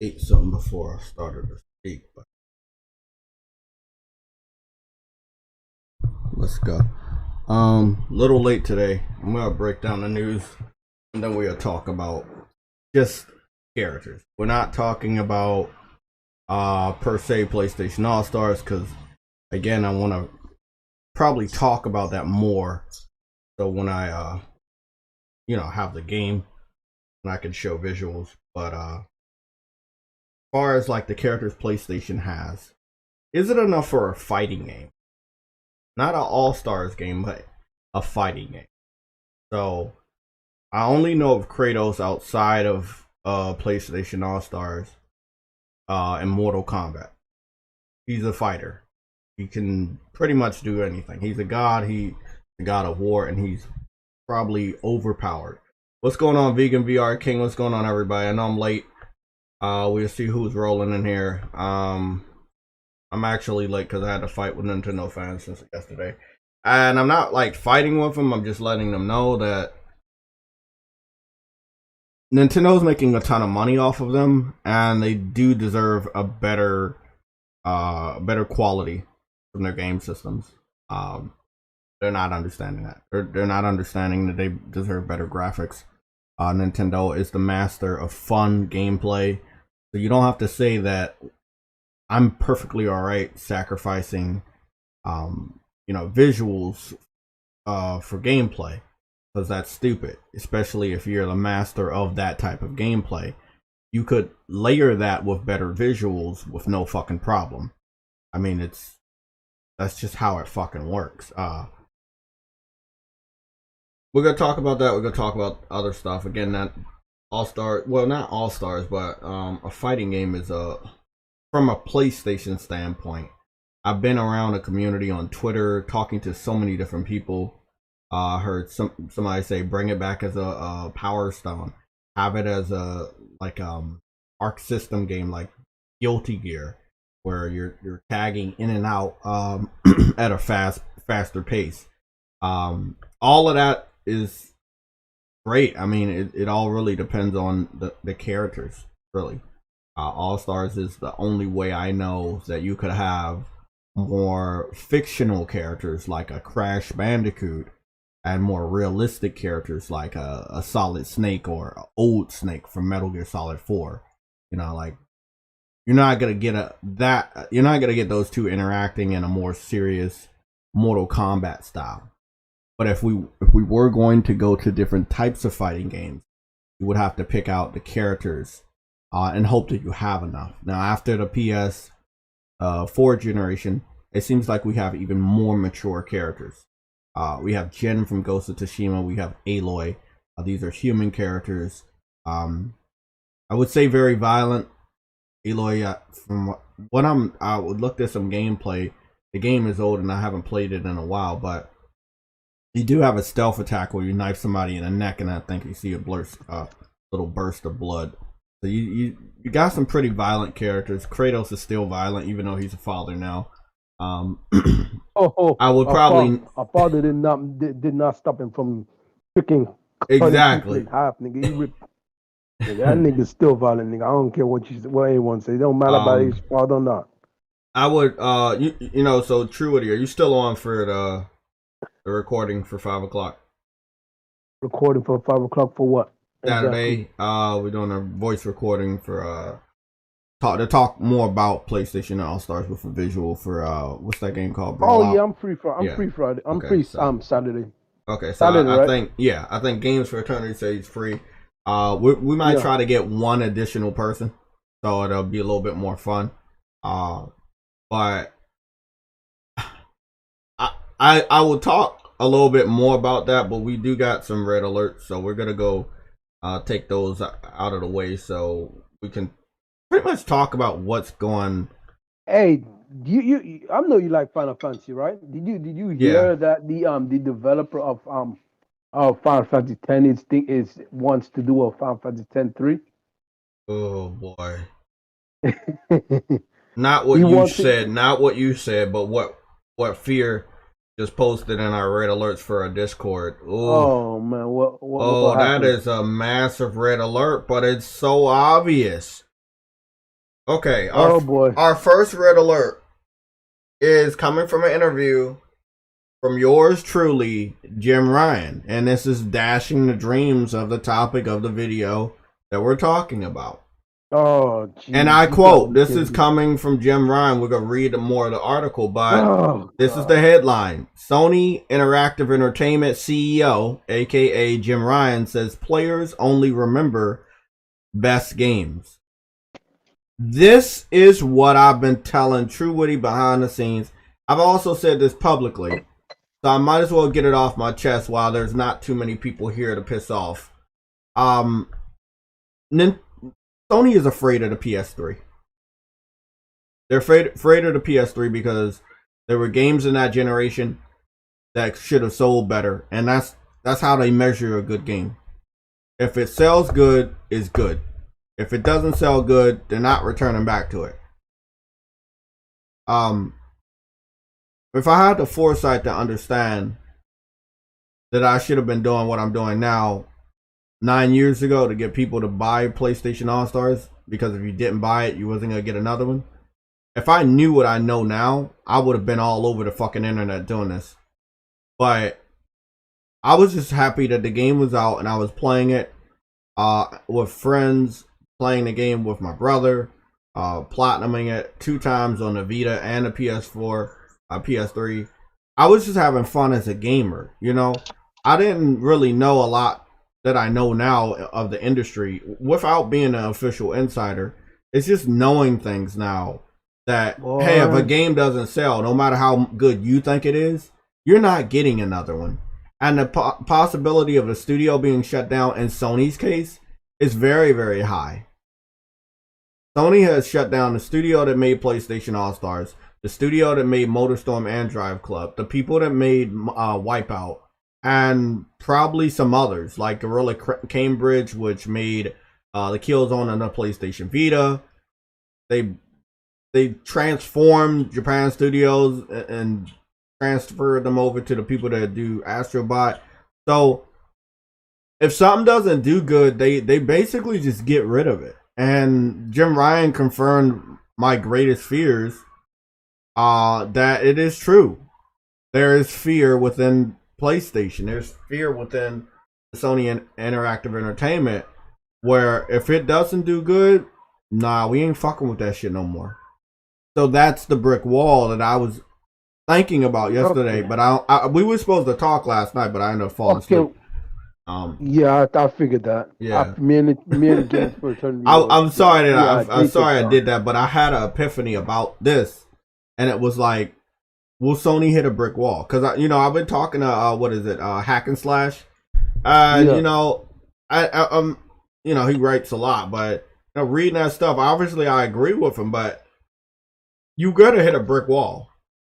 Ate something before I started to speak, but let's go. Little late today. I'm gonna break down the news, and then we'll talk about just characters. We're not talking about per se PlayStation All Stars, because again, I want to probably talk about that more. So when I have the game, and I can show visuals. But as far as like the characters PlayStation has, is it enough for a fighting game? Not an All Stars game, but a fighting game. So I only know of Kratos outside of PlayStation All Stars and Mortal Kombat. He's a fighter. He can pretty much do anything. He's a god. He's the god of war, and he's probably overpowered. What's going on, Vegan VR King? What's going on, everybody? I know I'm late. We'll see who's rolling in here. I'm actually late because I had to fight with Nintendo fans since yesterday. And I'm not like fighting with them. I'm just letting them know that Nintendo's making a ton of money off of them, and they do deserve a better quality from their game systems. They're not understanding that. They're not understanding that they deserve better graphics. Nintendo is the master of fun gameplay, so you don't have to say that I'm perfectly alright sacrificing, visuals for gameplay, because that's stupid. Especially if you're the master of that type of gameplay, you could layer that with better visuals with no fucking problem. I mean, that's just how it fucking works. We're gonna talk about that. We're gonna talk about other stuff. Again, that All-Star, well, not All-Stars, but a fighting game is from a PlayStation standpoint. I've been around a community on Twitter, talking to so many different people. Heard somebody say, bring it back as a Power Stone. Have it as a Arc System game like Guilty Gear, where you're tagging in and out at a faster pace. All of that is great. I mean, it all really depends on the characters, really. All Stars is the only way I know that you could have more fictional characters like a Crash Bandicoot, and more realistic characters like a Solid Snake or an Old Snake from Metal Gear Solid 4. Like, you're not gonna get those two interacting in a more serious Mortal Kombat style. But if we were going to go to different types of fighting games, you would have to pick out the characters and hope that you have enough. Now, after the PS4 generation, it seems like we have even more mature characters. We have Jin from Ghost of Tsushima. We have Aloy. These are human characters. I would say very violent. Aloy, from what I would look at some gameplay. The game is old and I haven't played it in a while, but you do have a stealth attack where you knife somebody in the neck, and I think you see a little burst of blood. So you got some pretty violent characters. Kratos is still violent, even though he's a father now. I would probably a father did not stop him from picking exactly half, nigga. That nigga's still violent, nigga. I don't care what anyone says. It don't matter about his father or not. I would so Truity, are you still on for the recording for 5 o'clock? Recording for 5 o'clock for what? Saturday. Exactly. We're doing a voice recording for talk more about PlayStation All Stars with a visual for what's that game called? Oh yeah, I'm free Friday. I'm free Saturday. Okay, so Saturday, I think Games for Eternity says free. We might try to get one additional person, so it'll be a little bit more fun. But I will talk a little bit more about that, but we do got some red alerts, so we're gonna go take those out of the way so we can pretty much talk about what's going. Hey, you I know you like Final Fantasy, right? Did you hear that the developer of Final Fantasy X wants to do a Final Fantasy X-3? Oh boy. Not what you said, but what Fear just posted in our red alerts for a Discord. Ooh. Oh man, what that happened? is a massive red alert, but it's so obvious. Okay, Boy. Our first red alert is coming from an interview from yours truly, Jim Ryan, and this is dashing the dreams of the topic of the video that we're talking about. Oh, geez. And I quote, this is coming from Jim Ryan. We're going to read more of the article, but this is the headline. Sony Interactive Entertainment CEO, aka Jim Ryan, says players only remember best games. This is what I've been telling True Witty behind the scenes. I've also said this publicly, so I might as well get it off my chest while there's not too many people here to piss off. Sony is afraid of the PS3. They're afraid of the PS3 because there were games in that generation that should have sold better, and that's how they measure a good game. If it sells good, it's good. If it doesn't sell good, they're not returning back to it. If I had the foresight to understand that I should have been doing what I'm doing now 9 years ago to get people to buy PlayStation All-Stars, because if you didn't buy it, you wasn't going to get another one. If I knew what I know now, I would have been all over the fucking internet doing this. But I was just happy that the game was out and I was playing it with friends, playing the game with my brother, platinuming it 2 times on the Vita and the PS4, PS3. I was just having fun as a gamer, you know. I didn't really know a lot that I know now of the industry without being an official insider. It's just knowing things now that, hey, if a game doesn't sell, no matter how good you think it is, you're not getting another one. And the possibility of a studio being shut down in Sony's case is very, very high. Sony has shut down the studio that made PlayStation All-Stars, the studio that made MotorStorm and Drive Club, the people that made Wipeout, and probably some others like Gorilla Cambridge, which made the Killzone on the PlayStation Vita. They transformed Japan Studios and transferred them over to the people that do Astrobot. So if something doesn't do good, they basically just get rid of it. And Jim Ryan confirmed my greatest fears, that it is true. There is fear within PlayStation. There's fear within Sony Interactive Entertainment, where if it doesn't do good, nah, we ain't fucking with that shit no more. So that's the brick wall that I was thinking about yesterday. Okay. But we were supposed to talk last night, but I ended up falling asleep. Yeah, I figured that. Yeah, me and James were turning. I'm sorry that I'm sorry I did that, but I had an epiphany about this, and it was like, will Sony hit a brick wall? Because I've been talking to what is it, Hack and Slash. You know, he writes a lot, but reading that stuff, obviously I agree with him, but you gotta hit a brick wall.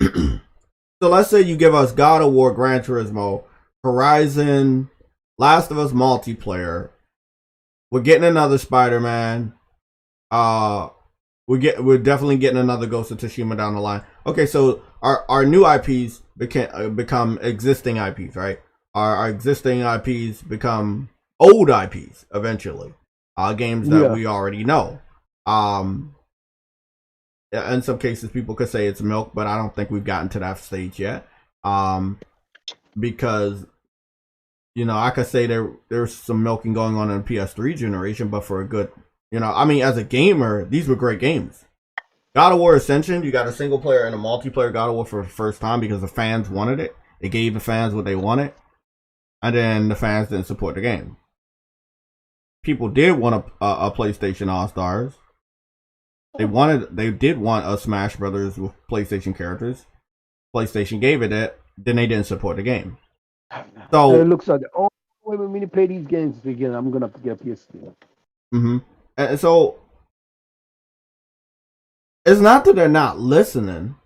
So let's say you give us God of War, Gran Turismo, Horizon, Last of Us multiplayer. We're getting another Spider-Man. We're definitely getting another Ghost of Tsushima down the line. Okay, so our new IPs become existing IPs, right? Our existing IPs become old IPs eventually. Games that we already know. In some cases, people could say it's milk, but I don't think we've gotten to that stage yet. Because I could say there's some milking going on in the PS3 generation, but for a good, as a gamer, these were great games. God of War Ascension, you got a single player and a multiplayer God of War for the first time because the fans wanted it. It gave the fans what they wanted, and then the fans didn't support the game. People did want a PlayStation All-Stars. They did want a Smash Brothers with PlayStation characters. PlayStation gave it that, then they didn't support the game. So it looks like the only way for me to play these games again, I'm gonna have to get a PS3. Mm-hmm. And so it's not that they're not listening.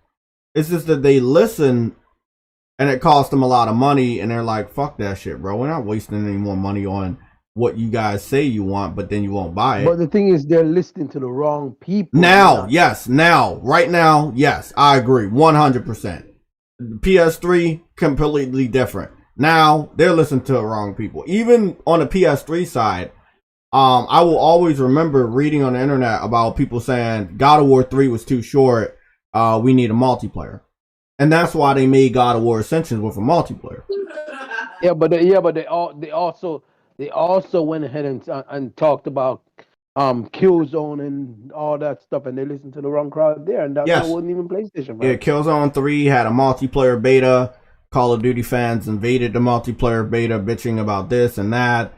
It's just that they listen and it costs them a lot of money and they're like, fuck that shit, bro. We're not wasting any more money on what you guys say you want, but then you won't buy it. But the thing is, they're listening to the wrong people. Right now, yes, I agree 100%. PS3 completely different. Now they're listening to the wrong people. Even on the PS3 side, I will always remember reading on the internet about people saying God of War 3 was too short. We need a multiplayer, and that's why they made God of War Ascension with a multiplayer. But they also went ahead and talked about Killzone and all that stuff, and they listened to the wrong crowd there, and that wasn't even PlayStation. Right? Yeah, Killzone 3 had a multiplayer beta. Call of Duty fans invaded the multiplayer beta, bitching about this and that.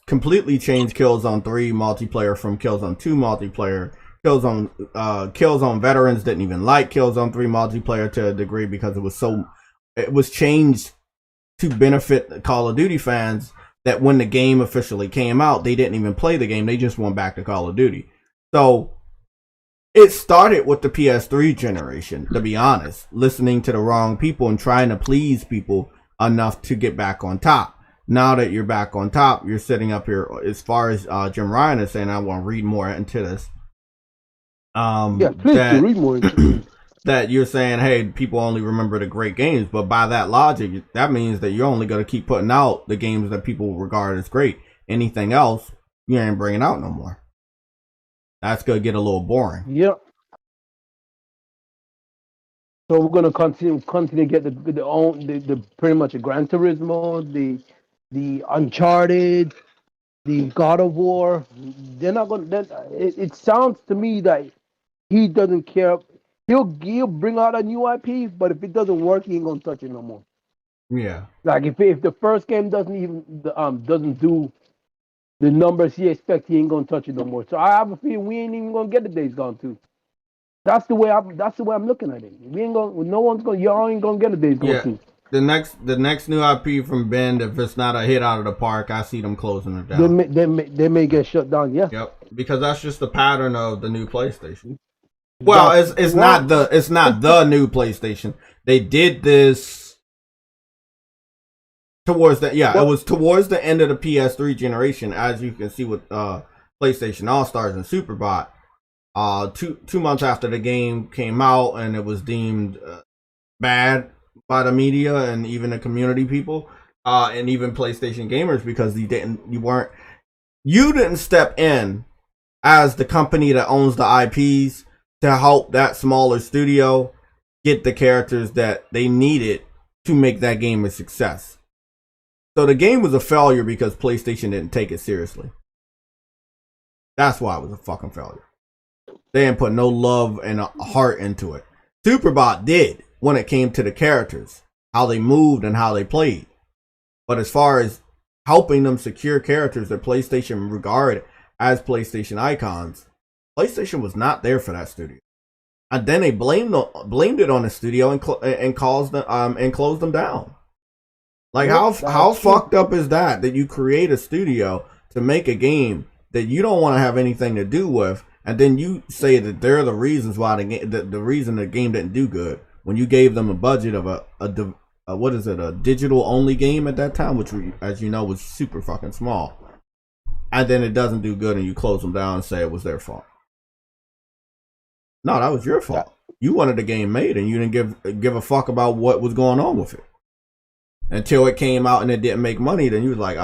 Completely changed Killzone 3 multiplayer from Killzone 2 multiplayer. Killzone veterans didn't even like Killzone 3 multiplayer to a degree because it was changed to benefit Call of Duty fans that when the game officially came out, they didn't even play the game. They just went back to Call of Duty. So it started with the PS3 generation, to be honest, listening to the wrong people and trying to please people enough to get back on top. Now that you're back on top, you're sitting up here, as far as Jim Ryan is saying, I want to read more into this. Please do read more into it. That you're saying, hey, people only remember the great games, but by that logic, that means that you're only going to keep putting out the games that people regard as great. Anything else, you ain't bringing out no more. That's going to get a little boring. Yep. So we're going to continue to get the pretty much a Gran Turismo, the Uncharted, the God of War. They're not going to. It sounds to me that he doesn't care. He'll bring out a new IP, but if it doesn't work, he ain't gonna touch it no more. Yeah. Like if the first game doesn't do the numbers he expects, he ain't gonna touch it no more. So I have a feeling we ain't even gonna get the Days Gone 2. That's the way I'm looking at it. We ain't gonna. No one's gonna. Y'all ain't gonna get a Days Gone 2. The next new IP from Bend, if it's not a hit out of the park, I see them closing it down. They may get shut down. Yeah. Yep. Because that's just the pattern of the new PlayStation. Well, it's not the new PlayStation. They did this towards the it was towards the end of the PS3 generation, as you can see with PlayStation All Stars and Superbot. 2 months after the game came out, and it was deemed bad by the media and even the community people, and even PlayStation gamers, because you didn't step in as the company that owns the IPs to help that smaller studio get the characters that they needed to make that game a success. So the game was a failure because PlayStation didn't take it seriously. That's why it was a fucking failure. They didn't put no love and heart into it. Superbot did when it came to the characters, how they moved and how they played. But as far as helping them secure characters that PlayStation regarded as PlayStation icons, PlayStation was not there for that studio, and then they blamed it on the studio and closed them down. Like how fucked up is that you create a studio to make a game that you don't want to have anything to do with, and then you say that they're the reasons why the reason the game didn't do good, when you gave them a budget of a digital only game at that time, which, as you know, was super fucking small, and then it doesn't do good and you close them down and say it was their fault. No, that was your fault. You wanted the game made and you didn't give a fuck about what was going on with it. Until it came out and it didn't make money, then you was like,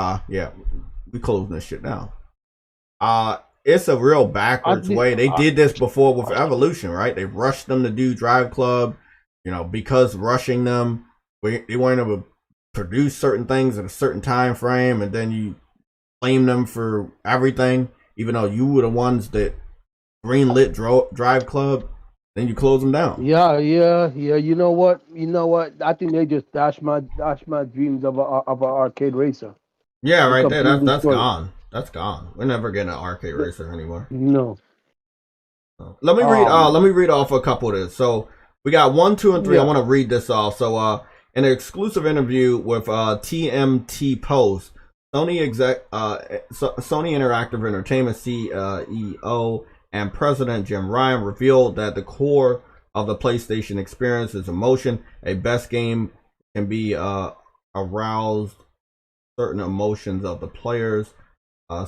we closing this shit down. It's a real backwards way. They did this before with Evolution, right? They rushed them to do Drive Club, because rushing them, they weren't able to produce certain things at a certain time frame, and then you blame them for everything, even though you were the ones that greenlit Drive Club. Then you close them down. Yeah. You know what? I think they just dashed my dreams of an arcade racer. Yeah, right there. That's gone. That's gone. We're never getting an arcade racer anymore. No. Let me read off a couple of this. So we got 1, 2, and 3. I want to read this off. So in an exclusive interview with TMT Post, Sony Interactive Entertainment CEO and President Jim Ryan revealed that the core of the PlayStation experience is emotion. A best game can be aroused certain emotions of the players,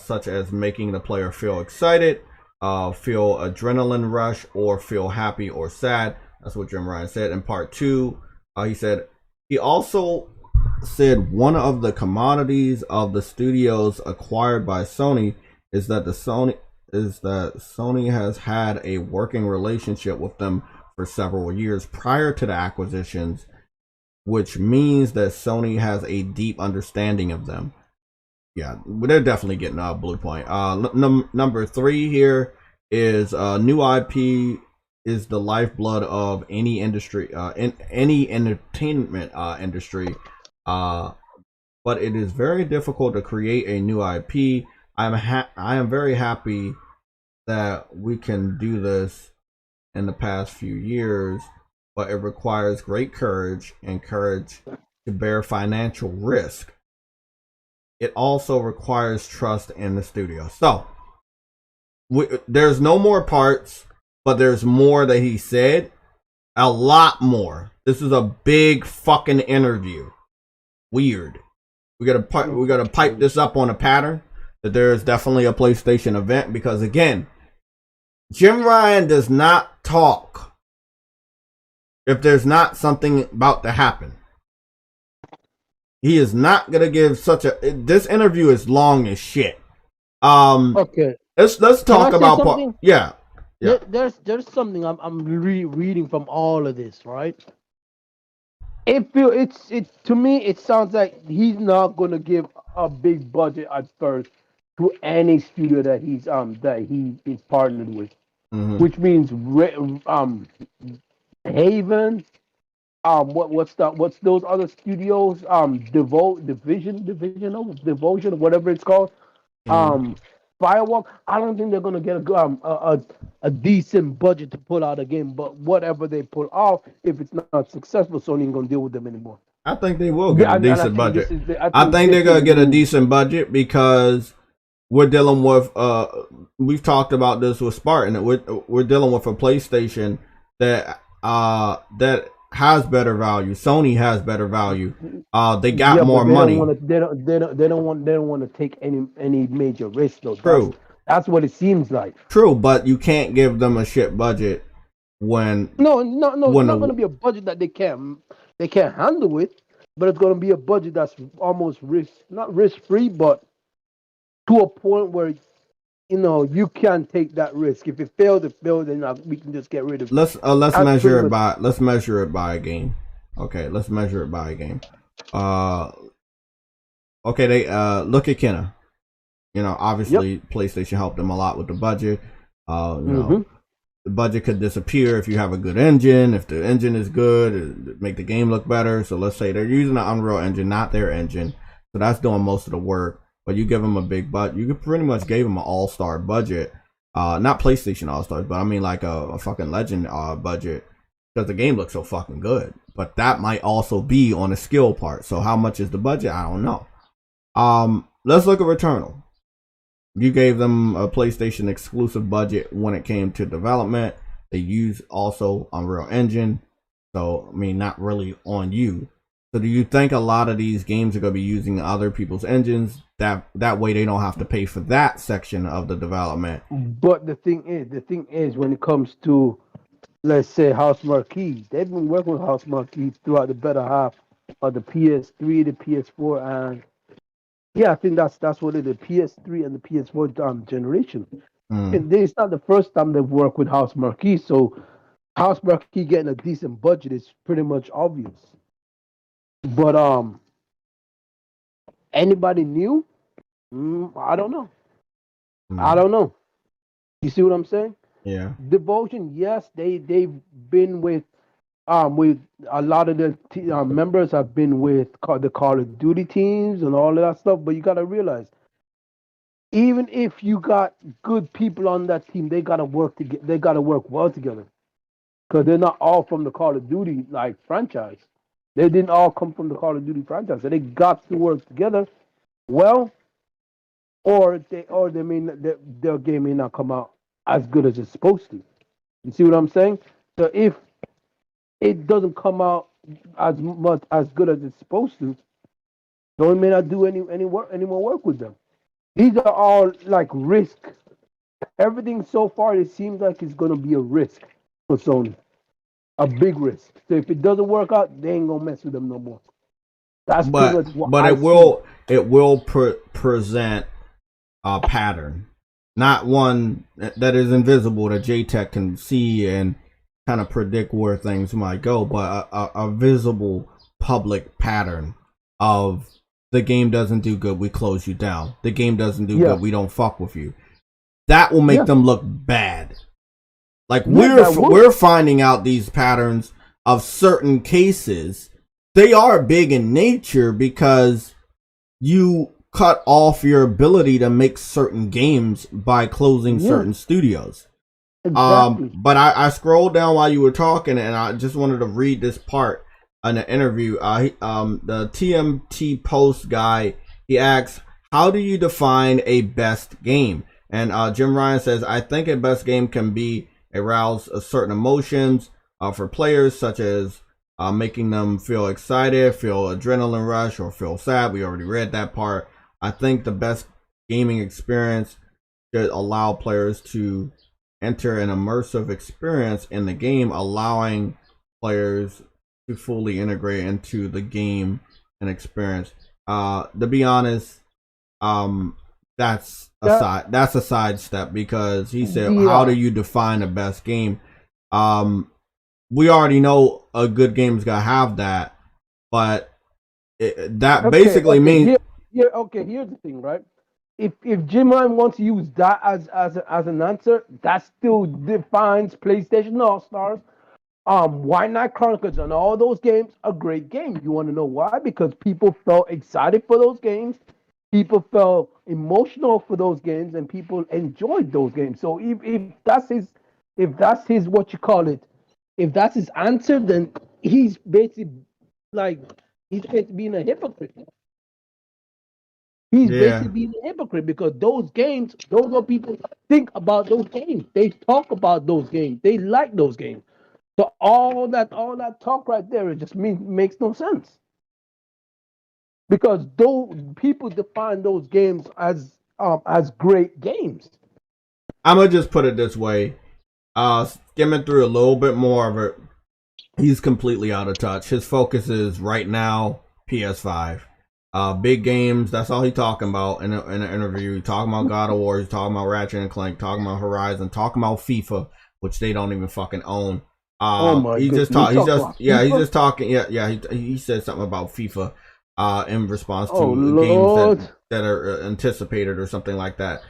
such as making the player feel excited, feel adrenaline rush, or feel happy or sad. That's what Jim Ryan said. In part 2, He also said one of the commodities of the studios acquired by Sony is that Sony has had a working relationship with them for several years prior to the acquisitions, which means that Sony has a deep understanding of them. Yeah, they're definitely getting a blue point. Number 3 here is new IP is the lifeblood of any industry, in any entertainment industry. But it is very difficult to create a new IP. I am very happy that we can do this in the past few years, but it requires great courage and courage to bear financial risk. It also requires trust in the studio. So there's no more parts, but there's more that he said. A lot more. This is a big fucking interview. Weird. We gotta pipe this up on a pattern that there is definitely a PlayStation event, because again, Jim Ryan does not talk if there's not something about to happen. He is not gonna give such a. This interview is long as shit. Okay. Let's talk about. Yeah. There's something I'm reading from all of this, right? It to me it sounds like he's not gonna give a big budget at first to any studio that he is partnered with, which means Haven, what's those other studios, Devotion, whatever it's called, Firewalk. I don't think they're gonna get a decent budget to pull out a game, but whatever they pull off, if it's not successful, Sony ain't gonna deal with them anymore. I think they will get a decent budget. I think they're gonna get a decent budget because we're dealing with we've talked about this with Spartan. We're dealing with a PlayStation that has better value. Sony has better value. They got more money. They don't want to take any major risk though. True. That's what it seems like. True, but you can't give them a shit budget when it's not going to be a budget that they can't handle it, but it's going to be a budget that's almost not risk free, but to a point where you can't take that risk. If it fails, then we can just get rid of it. Let's measure it by a game. Okay, let's measure it by a game. Okay, they look at Kenna. Obviously PlayStation helped them a lot with the budget. The budget could disappear if you have a good engine. If the engine is good, it make the game look better. So let's say they're using the Unreal Engine, not their engine. So that's doing most of the work. But you give them a big budget. You could pretty much gave them an all-star budget. Not PlayStation All-Stars, but I mean like a fucking Legend budget. Because the game looks so fucking good. But that might also be on the skill part. So how much is the budget? I don't know. Let's look at Returnal. You gave them a PlayStation exclusive budget when it came to development. They use also Unreal Engine. So, I mean, not really on you. So do you think a lot of these games are going to be using other people's engines? That way they don't have to pay for that section of the development. But the thing is, when it comes to, let's say, House Marquee, they've been working with House Marquee throughout the better half of the PS3, the PS4, and I think that's what it is, the PS3 and the PS4 generation. And it's not the first time they've worked with House Marquee, so House Marquee getting a decent budget is pretty much obvious. But anybody new? I don't know. I don't know. You see what I'm saying? Yeah. Devotion, yes, they've been with a lot of the members have been with the Call of Duty teams and all of that stuff. But you gotta realize, even if you got good people on that team, they gotta work together. They gotta work well together, because they're not all from the Call of Duty franchise. They didn't all come from the Call of Duty franchise, so they got to work together well, or their game may not come out as good as it's supposed to. You see what I'm saying? So if it doesn't come out as good as it's supposed to, Sony may not do any more work with them. These are all like risk. Everything so far, it seems like it's going to be a risk for Sony. a big risk. So if it doesn't work out, they ain't gonna mess with them no more. That's pretty but much what but I it see. will present a pattern, not one that is invisible that JTech can see and kind of predict where things might go, but a visible public pattern of the game doesn't do good, we close you down. The game doesn't do Yeah, good, we don't fuck with you. That will make yeah, them look bad. Like yeah. That would. we're finding out these patterns of certain cases. They are big in nature because you cut off your ability to make certain games by closing Yeah, certain studios. exactly. But I scrolled down while you were talking, and I just wanted to read this part in the interview. The TMT Post guy, he asks, "How do you define a best game?" And Jim Ryan says, "I think a best game can be arouse certain emotions for players, such as making them feel excited, feel adrenaline rush, or feel sad." We already read that part. I think the best gaming experience should allow players to enter an immersive experience in the game, allowing players to fully integrate into the game and experience. To be honest, um, That that's a sidestep because he said, "How do yeah. you define the best game?" Um, we already know a good game's gonna have that, but that Okay, basically okay. means Okay. Here's the thing, right? If Jim Ryan wants to use that as an answer, that still defines PlayStation All Stars. Why Not Chronicles and all those games are great games. You want to know why? Because people felt excited for those games, people felt emotional for those games, and people enjoyed those games. So if that's his what you call it, if that's his answer, then he's basically like he's basically being a hypocrite. He's basically yeah. being a hypocrite because those games, those are what people think about those games. They talk about those games. They like those games. So all that talk right there, it just makes no sense because those people define those games as great games. I'm gonna just put it this way. Skimming through a little bit more of it, he's completely out of touch. His focus is right now PS5. Big games. That's all he's talking about in an interview. He's talking about God of War. He's talking about Ratchet and Clank. Talking about Horizon. Talking about FIFA, which they don't even fucking own. Oh my He just goodness, you talk. He's talk just about yeah. He's FIFA. just talking. Yeah. He said something about FIFA. In response Oh to games Lord. that are anticipated or something like that.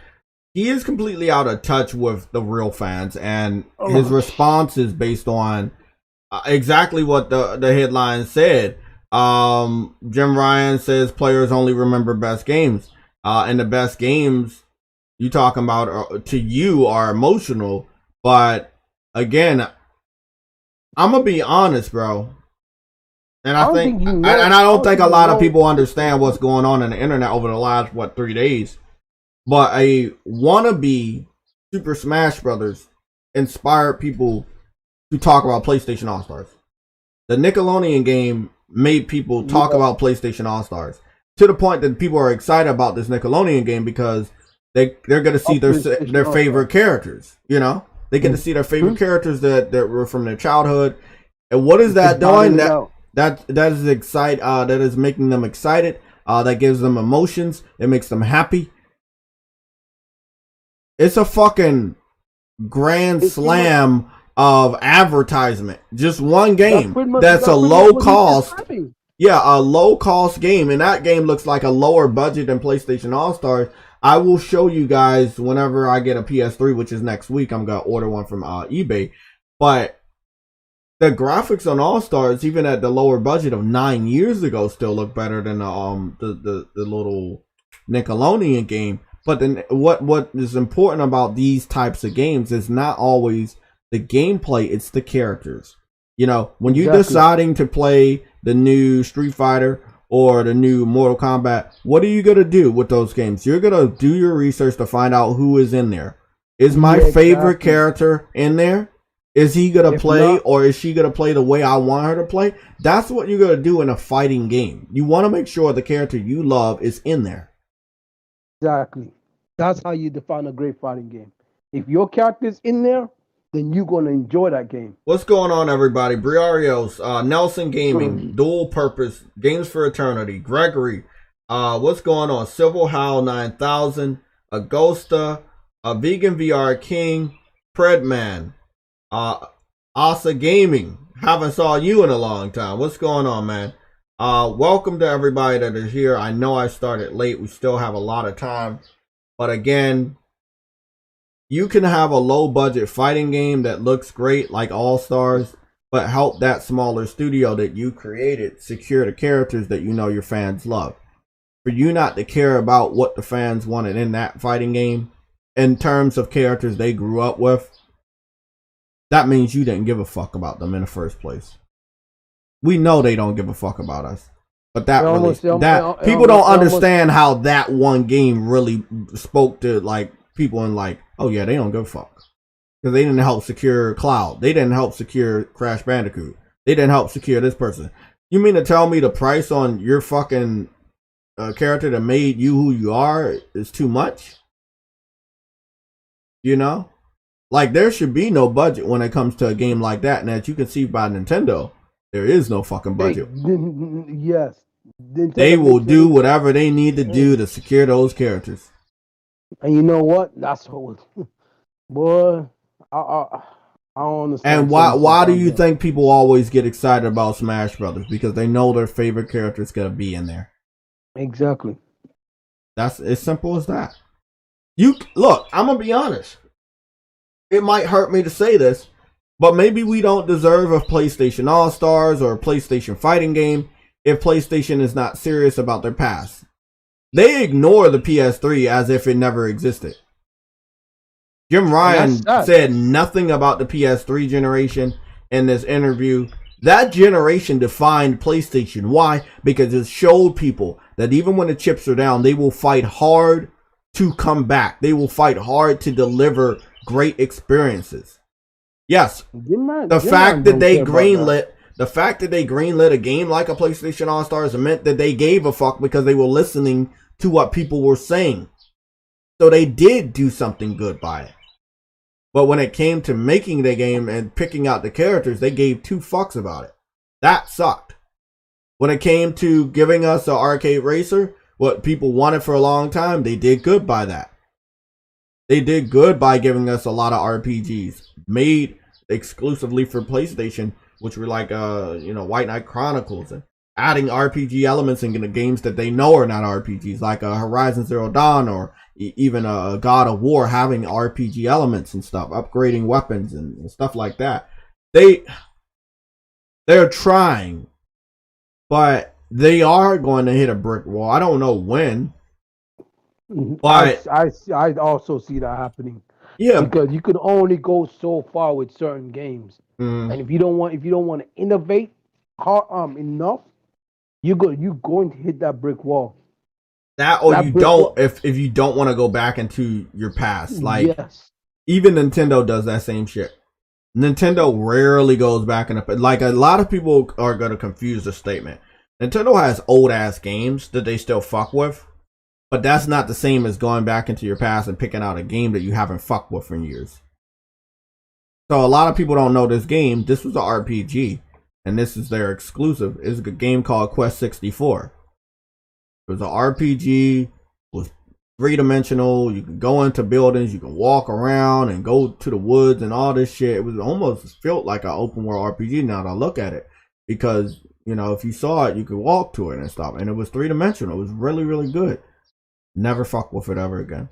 He is completely out of touch with the real fans, and his Oh, response is based on exactly what the headline said. Jim Ryan says players only remember best games, and the best games you talking about to you are emotional. But again, I'm gonna be honest, bro, and I don't think you and know. I I don't don't think think a you lot of know. people understand what's going on the internet over the last 3 days. But a wannabe Super Smash Brothers inspired people to talk about PlayStation All Stars. The Nickelodeon game made people talk Yeah, about PlayStation All Stars to the point that people are excited about this Nickelodeon game because they're going to see of PlayStation their also. favorite characters. You know, they get to see their favorite Mhm. characters that were from their childhood. And what is Just that battle doing? it out. That is excite. That is making them excited. That gives them emotions. It makes them happy. It's a fucking grand It was. slam of advertisement. Just one That's game pretty much. that's a That's pretty much low what he's cost. describing. Yeah, a low cost game. And that game looks like a lower budget than PlayStation All Stars. I will show you guys whenever I get a PS3, which is next week. I'm going to order one from eBay. But the graphics on All Stars, even at the lower budget of 9 years ago, still look better than the little Nickelodeon game. But then what is important about these types of games is not always the gameplay; it's the characters. You know, when you're Exactly. deciding to play the new Street Fighter or the new Mortal Kombat, what are you gonna do with those games? You're gonna do your research to find out who is in there. Is my Yeah, favorite exactly. character in there? Is he gonna If play not, or is she gonna play the way I want her to play? That's what you're gonna do in a fighting game. You want to make sure the character you love is in there. exactly. That's how you define a great fighting game. If your character's in there, then you're gonna enjoy that game. What's going on, everybody? Briarios, Nelson Gaming, Dual Purpose, Games for Eternity, Gregory, what's going on? Civil Howl 9000, Agosta, Vegan VR King, Predman, Asa Gaming. Haven't saw you in a long time. What's going on, man? Welcome to everybody that is here. I know I started late. We still have a lot of time. But again, you can have a low budget fighting game that looks great like All Stars, but help that smaller studio that you created secure the characters that you know your fans love. For you not to care about what the fans wanted in that fighting game in terms of characters they grew up with, that means you didn't give a fuck about them in the first place. We know they don't give a fuck about us. But that people don't understand how that one game really spoke to like people and like, oh yeah, they don't give a fuck. Because they didn't help secure Cloud. They didn't help secure Crash Bandicoot. They didn't help secure this person. You mean to tell me the price on your fucking character that made you who you are is too much? You know? Like, there should be no budget when it comes to a game like that. And as you can see by Nintendo, there is no fucking budget. Yes. Nintendo, they will do whatever they need to do to secure those characters. And you know what? That's what, boy, I don't understand. And why do you think people always get excited about Smash Brothers? Because they know their favorite character is going to be in there. Exactly. That's as simple as that. You look, I'm going to be honest. It might hurt me to say this, but maybe we don't deserve a PlayStation All-Stars or a PlayStation fighting game if PlayStation is not serious about their past. They ignore the PS3 as if it never existed. Jim Ryan said nothing about the PS3 generation in this interview. That generation defined PlayStation. Why? Because it showed people that even when the chips are down, they will fight hard to come back. They will fight hard to deliver great experiences. Yes, the fact that they greenlit a game like a PlayStation All-Stars meant that they gave a fuck because they were listening to what people were saying. So they did do something good by it. But when it came to making the game and picking out the characters, they gave two fucks about it. That sucked. When it came to giving us an arcade racer, what people wanted for a long time, they did good by that. They did good by giving us a lot of RPGs made exclusively for PlayStation, which were like White Knight Chronicles, and adding RPG elements in the games that they know are not RPGs, like Horizon Zero Dawn or even a God of War having RPG elements and stuff, upgrading weapons and stuff like that. They're trying, but they are going to hit a brick wall. I don't know when. But I also see that happening. Yeah, because you could only go so far with certain games, and if you don't want to innovate hard enough, you're going to hit that brick wall. That or you don't if you don't want to go back into your past. Like even Nintendo does that same shit. Nintendo rarely goes back in the like a lot of people are going to confuse the statement. Nintendo has old ass games that they still fuck with. But that's not the same as going back into your past and picking out a game that you haven't fucked with for years. So a lot of people don't know this game. This was an RPG, and this is their exclusive. It's a game called Quest 64. It was an RPG. It was three-dimensional. You can go into buildings. You can walk around and go to the woods and all this shit. It was almost felt like an open-world RPG now that I look at it. Because, if you saw it, you could walk to it and stuff. And it was three-dimensional. It was really, really good. Never fuck with it ever again.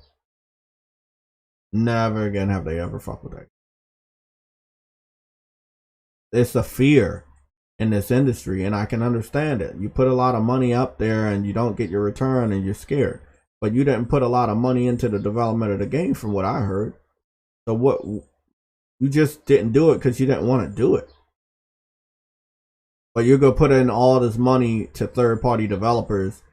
Never again have they ever fucked with that. It's a fear in this industry, and I can understand it. You put a lot of money up there and you don't get your return and you're scared. But you didn't put a lot of money into the development of the game from what I heard. So what? You just didn't do it because you didn't want to do it. But you're going to put in all this money to third-party developers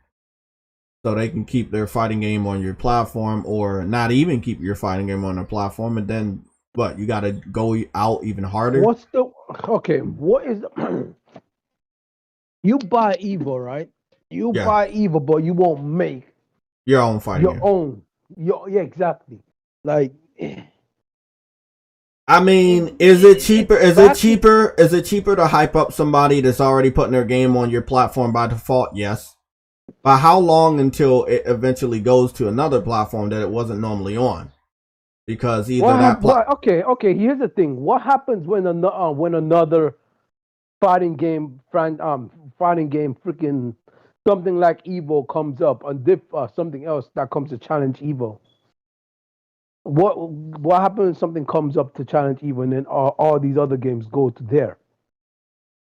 so they can keep their fighting game on your platform, or not even keep your fighting game on their platform, and then what? You got to go out even harder. What is you buy Evo, right? You buy Evo, but you won't make your own fighting game. Yeah, exactly. Like I mean, is it cheaper? Is it cheaper? Is it cheaper to hype up somebody that's already putting their game on your platform by default? Yes. But how long until it eventually goes to another platform that it wasn't normally on? Because either okay. Here's the thing. What happens when another fighting game freaking something like Evo comes up and something else that comes to challenge Evo? What happens when something comes up to challenge Evo and then all these other games go to there?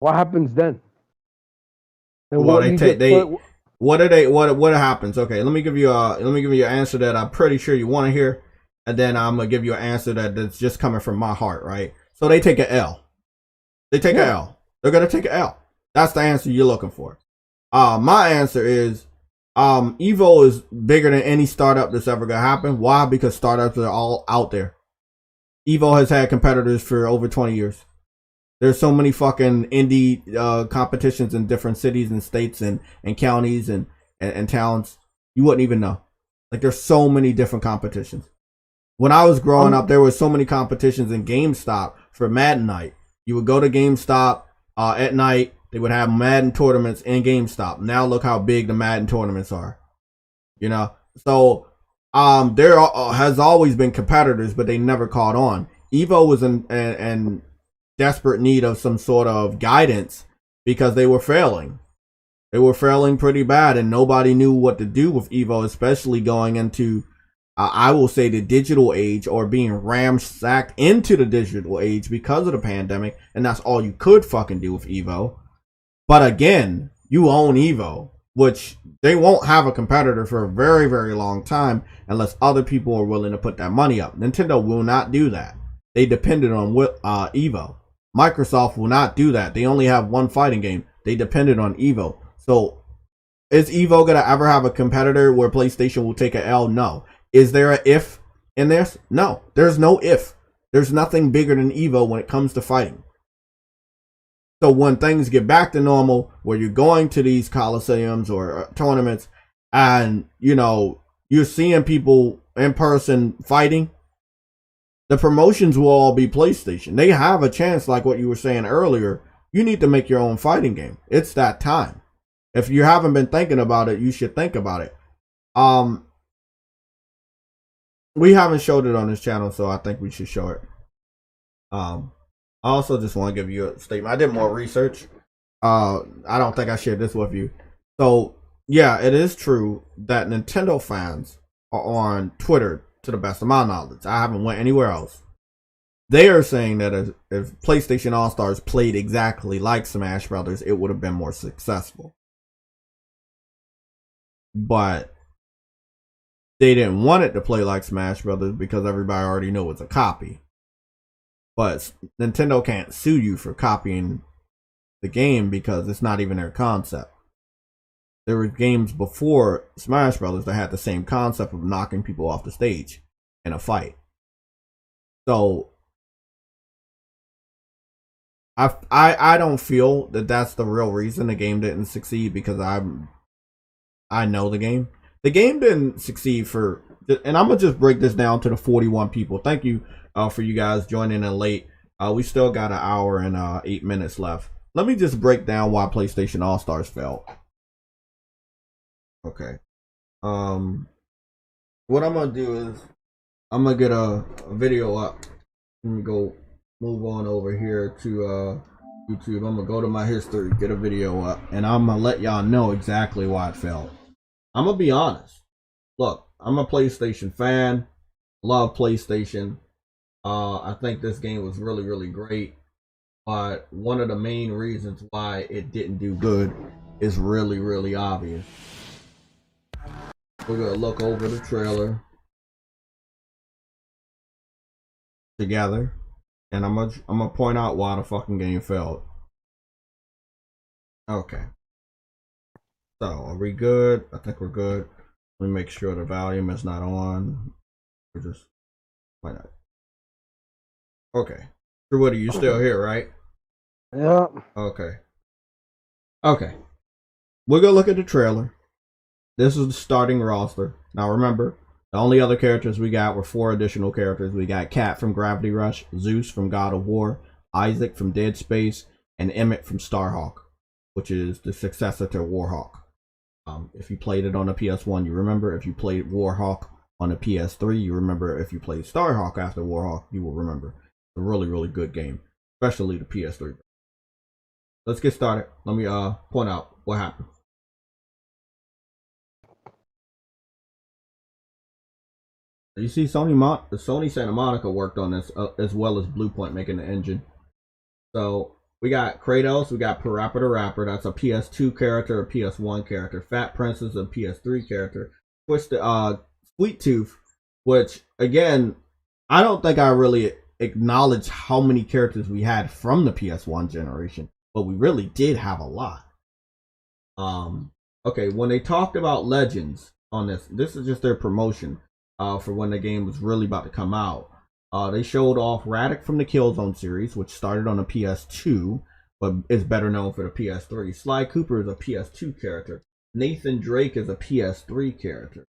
What happens then? And well, what happens? Okay, let me give you an answer that I'm pretty sure you want to hear, and then I'm gonna give you an answer that's just coming from my heart, right? So they take an L. They take an L. They're gonna take an L. That's the answer you're looking for. My answer is, Evo is bigger than any startup that's ever gonna happen. Why? Because startups are all out there. Evo has had competitors for over 20 years. There's so many fucking indie competitions in different cities and states and counties and towns. You wouldn't even know. Like, there's so many different competitions. When I was growing up, there were so many competitions in GameStop for Madden night. You would go to GameStop at night. They would have Madden tournaments in GameStop. Now look how big the Madden tournaments are. You know? So there has always been competitors, but they never caught on. Evo was in desperate need of some sort of guidance because they were failing. They were failing pretty bad, and nobody knew what to do with Evo, especially going into, I will say, the digital age, or being ramsacked into the digital age because of the pandemic, and that's all you could fucking do with Evo. But again, you own Evo, which they won't have a competitor for a very, very long time unless other people are willing to put that money up. Nintendo will not do that. They depended on Evo. Microsoft will not do that. They only have one fighting game. They depended on Evo. So is Evo going to ever have a competitor where PlayStation will take an L? No. Is there an if in this? No. There's no if. There's nothing bigger than Evo when it comes to fighting. So when things get back to normal, where you're going to these coliseums or tournaments and, you know, you're seeing people in person fighting, the promotions will all be PlayStation. They have a chance, like what you were saying earlier. You need to make your own fighting game. It's that time. If you haven't been thinking about it, you should think about it. We haven't showed it on this channel, so I think we should show it. I also just want to give you a statement. I did more research. I don't think I shared this with you. So, yeah, it is true that Nintendo fans are on Twitter, to the best of my knowledge. I haven't went anywhere else. They are saying that if PlayStation All-Stars played exactly like Smash Brothers, it would have been more successful. But they didn't want it to play like Smash Brothers because everybody already knew it's a copy. But Nintendo can't sue you for copying the game because it's not even their concept. There were games before Smash Brothers that had the same concept of knocking people off the stage in a fight. So I don't feel that that's the real reason the game didn't succeed, because I know the game. The game didn't succeed for, and I'm gonna just break this down to the 41 people. Thank you for you guys joining in late. We still got an hour and 8 minutes left. Let me just break down why PlayStation All Stars failed. Okay. What I'm gonna do is I'm gonna get a video up. Let me go move on over here to YouTube. I'm gonna go to my history, get a video up, and I'm gonna let y'all know exactly why it failed. I'm gonna be honest. Look, I'm a PlayStation fan. Love PlayStation. I think this game was really, really great. But one of the main reasons why it didn't do good is really, really obvious. We're gonna look over the trailer together, and I'm gonna point out why the fucking game failed. Okay. So, are we good? I think we're good. Let me make sure the volume is not on. We're just, why not? Okay. So, what, are you still here, right? Yeah. Okay. Okay. We're gonna look at the trailer. This is the starting roster. Now remember, The only other characters we got were 4 additional characters. We got Cat from Gravity Rush, Zeus from God of War, Isaac from Dead Space, and Emmett from Starhawk, which is the successor to Warhawk. If you played it on the PS1, you remember. If you played Warhawk on the PS3, you remember. If you played Starhawk after Warhawk, you will remember. It's a really, really good game, especially the PS3. Let's get started. Let me point out what happened. You see, Sony Santa Monica worked on this as well as Bluepoint making the engine. So we got Kratos, we got Parappa the Rapper, that's a PS2 character, a PS1 character. Fat Princess, a PS3 character. Sweet Tooth, which again, I don't think I really acknowledged how many characters we had from the PS1 generation, but we really did have a lot. Okay, when they talked about Legends on this is just their promotion. For when the game was really about to come out. They showed off Radek from the Killzone series, which started on the PS2, but is better known for the PS3. Sly Cooper is a PS2 character. Nathan Drake is a PS3 character.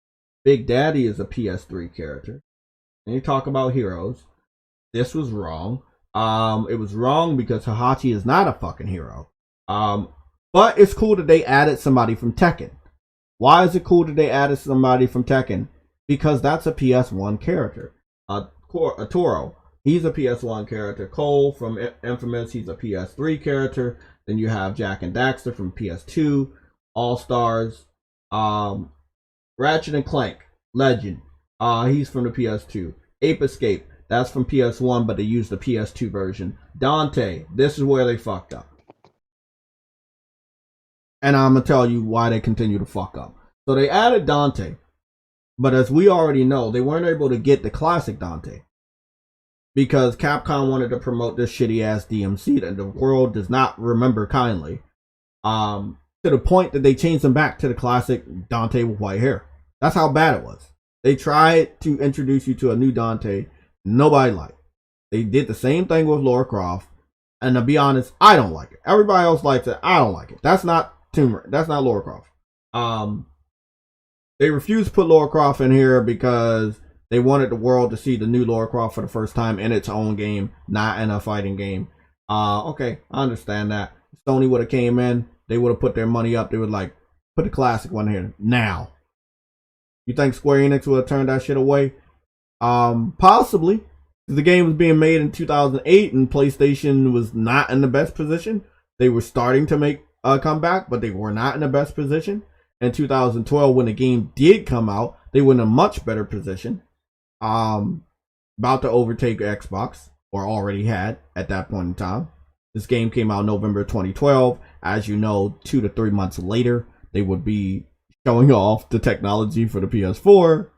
Big Daddy is a PS3 character. And you talk about heroes. This was wrong. It was wrong because Heihachi is not a fucking hero. But it's cool that they added somebody from Tekken. Why is it cool that they added somebody from Tekken? Because that's a PS1 character. Toro, he's a PS1 character. Cole from Infamous, he's a PS3 character. Then you have Jack and Daxter from PS2. All Stars. Ratchet and Clank, Legend. He's from the PS2. Ape Escape, that's from PS1, but they used the PS2 version. Dante, this is where they fucked up. And I'm going to tell you why they continue to fuck up. So they added Dante. But as we already know, they weren't able to get the classic Dante. Because Capcom wanted to promote this shitty ass DMC that the world does not remember kindly. To the point that they changed him back to the classic Dante with white hair. That's how bad it was. They tried to introduce you to a new Dante. Nobody liked it. They did the same thing with Lara Croft. And to be honest, I don't like it. Everybody else likes it. I don't like it. That's not Lara Croft. They refused to put Lara Croft in here because they wanted the world to see the new Lara Croft for the first time in its own game, not in a fighting game. Okay, I understand that. If Sony would have came in, they would have put their money up. They would like, put the classic one here now. You think Square Enix would have turned that shit away? Possibly. The game was being made in 2008 and PlayStation was not in the best position. They were starting to make a comeback, but they were not in the best position. In 2012, when the game did come out, they were in a much better position. About to overtake Xbox, or already had at that point in time. This game came out November 2012. As you know, 2 to 3 months later, they would be showing off the technology for the PS4.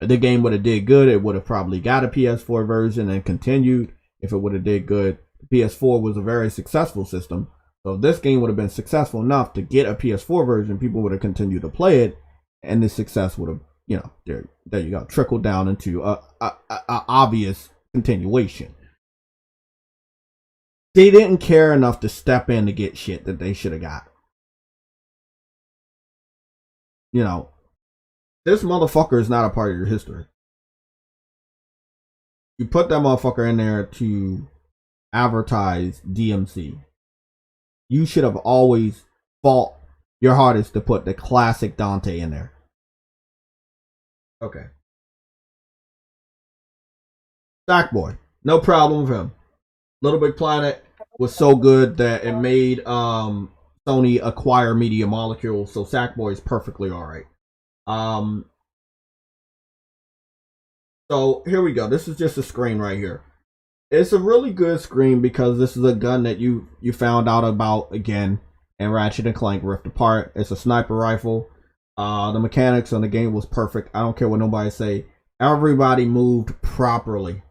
If the game would have did good, it would have probably got a PS4 version and continued. If it would have did good, the PS4 was a very successful system. So if this game would have been successful enough to get a PS4 version, people would have continued to play it, and the success would have, there you go, trickled down into a obvious continuation. They didn't care enough to step in to get shit that they should have got. This motherfucker is not a part of your history. You put that motherfucker in there to advertise DMC. You should have always fought your hardest to put the classic Dante in there. Okay. Sackboy. No problem with him. Little Big Planet was so good that it made Sony acquire Media Molecule, so Sackboy is perfectly alright. So here we go. This is just a screen right here. It's a really good screen because this is a gun that you found out about again in Ratchet and Clank Rift Apart. It's a sniper rifle. The mechanics on the game was perfect. I don't care what nobody say. Everybody moved properly.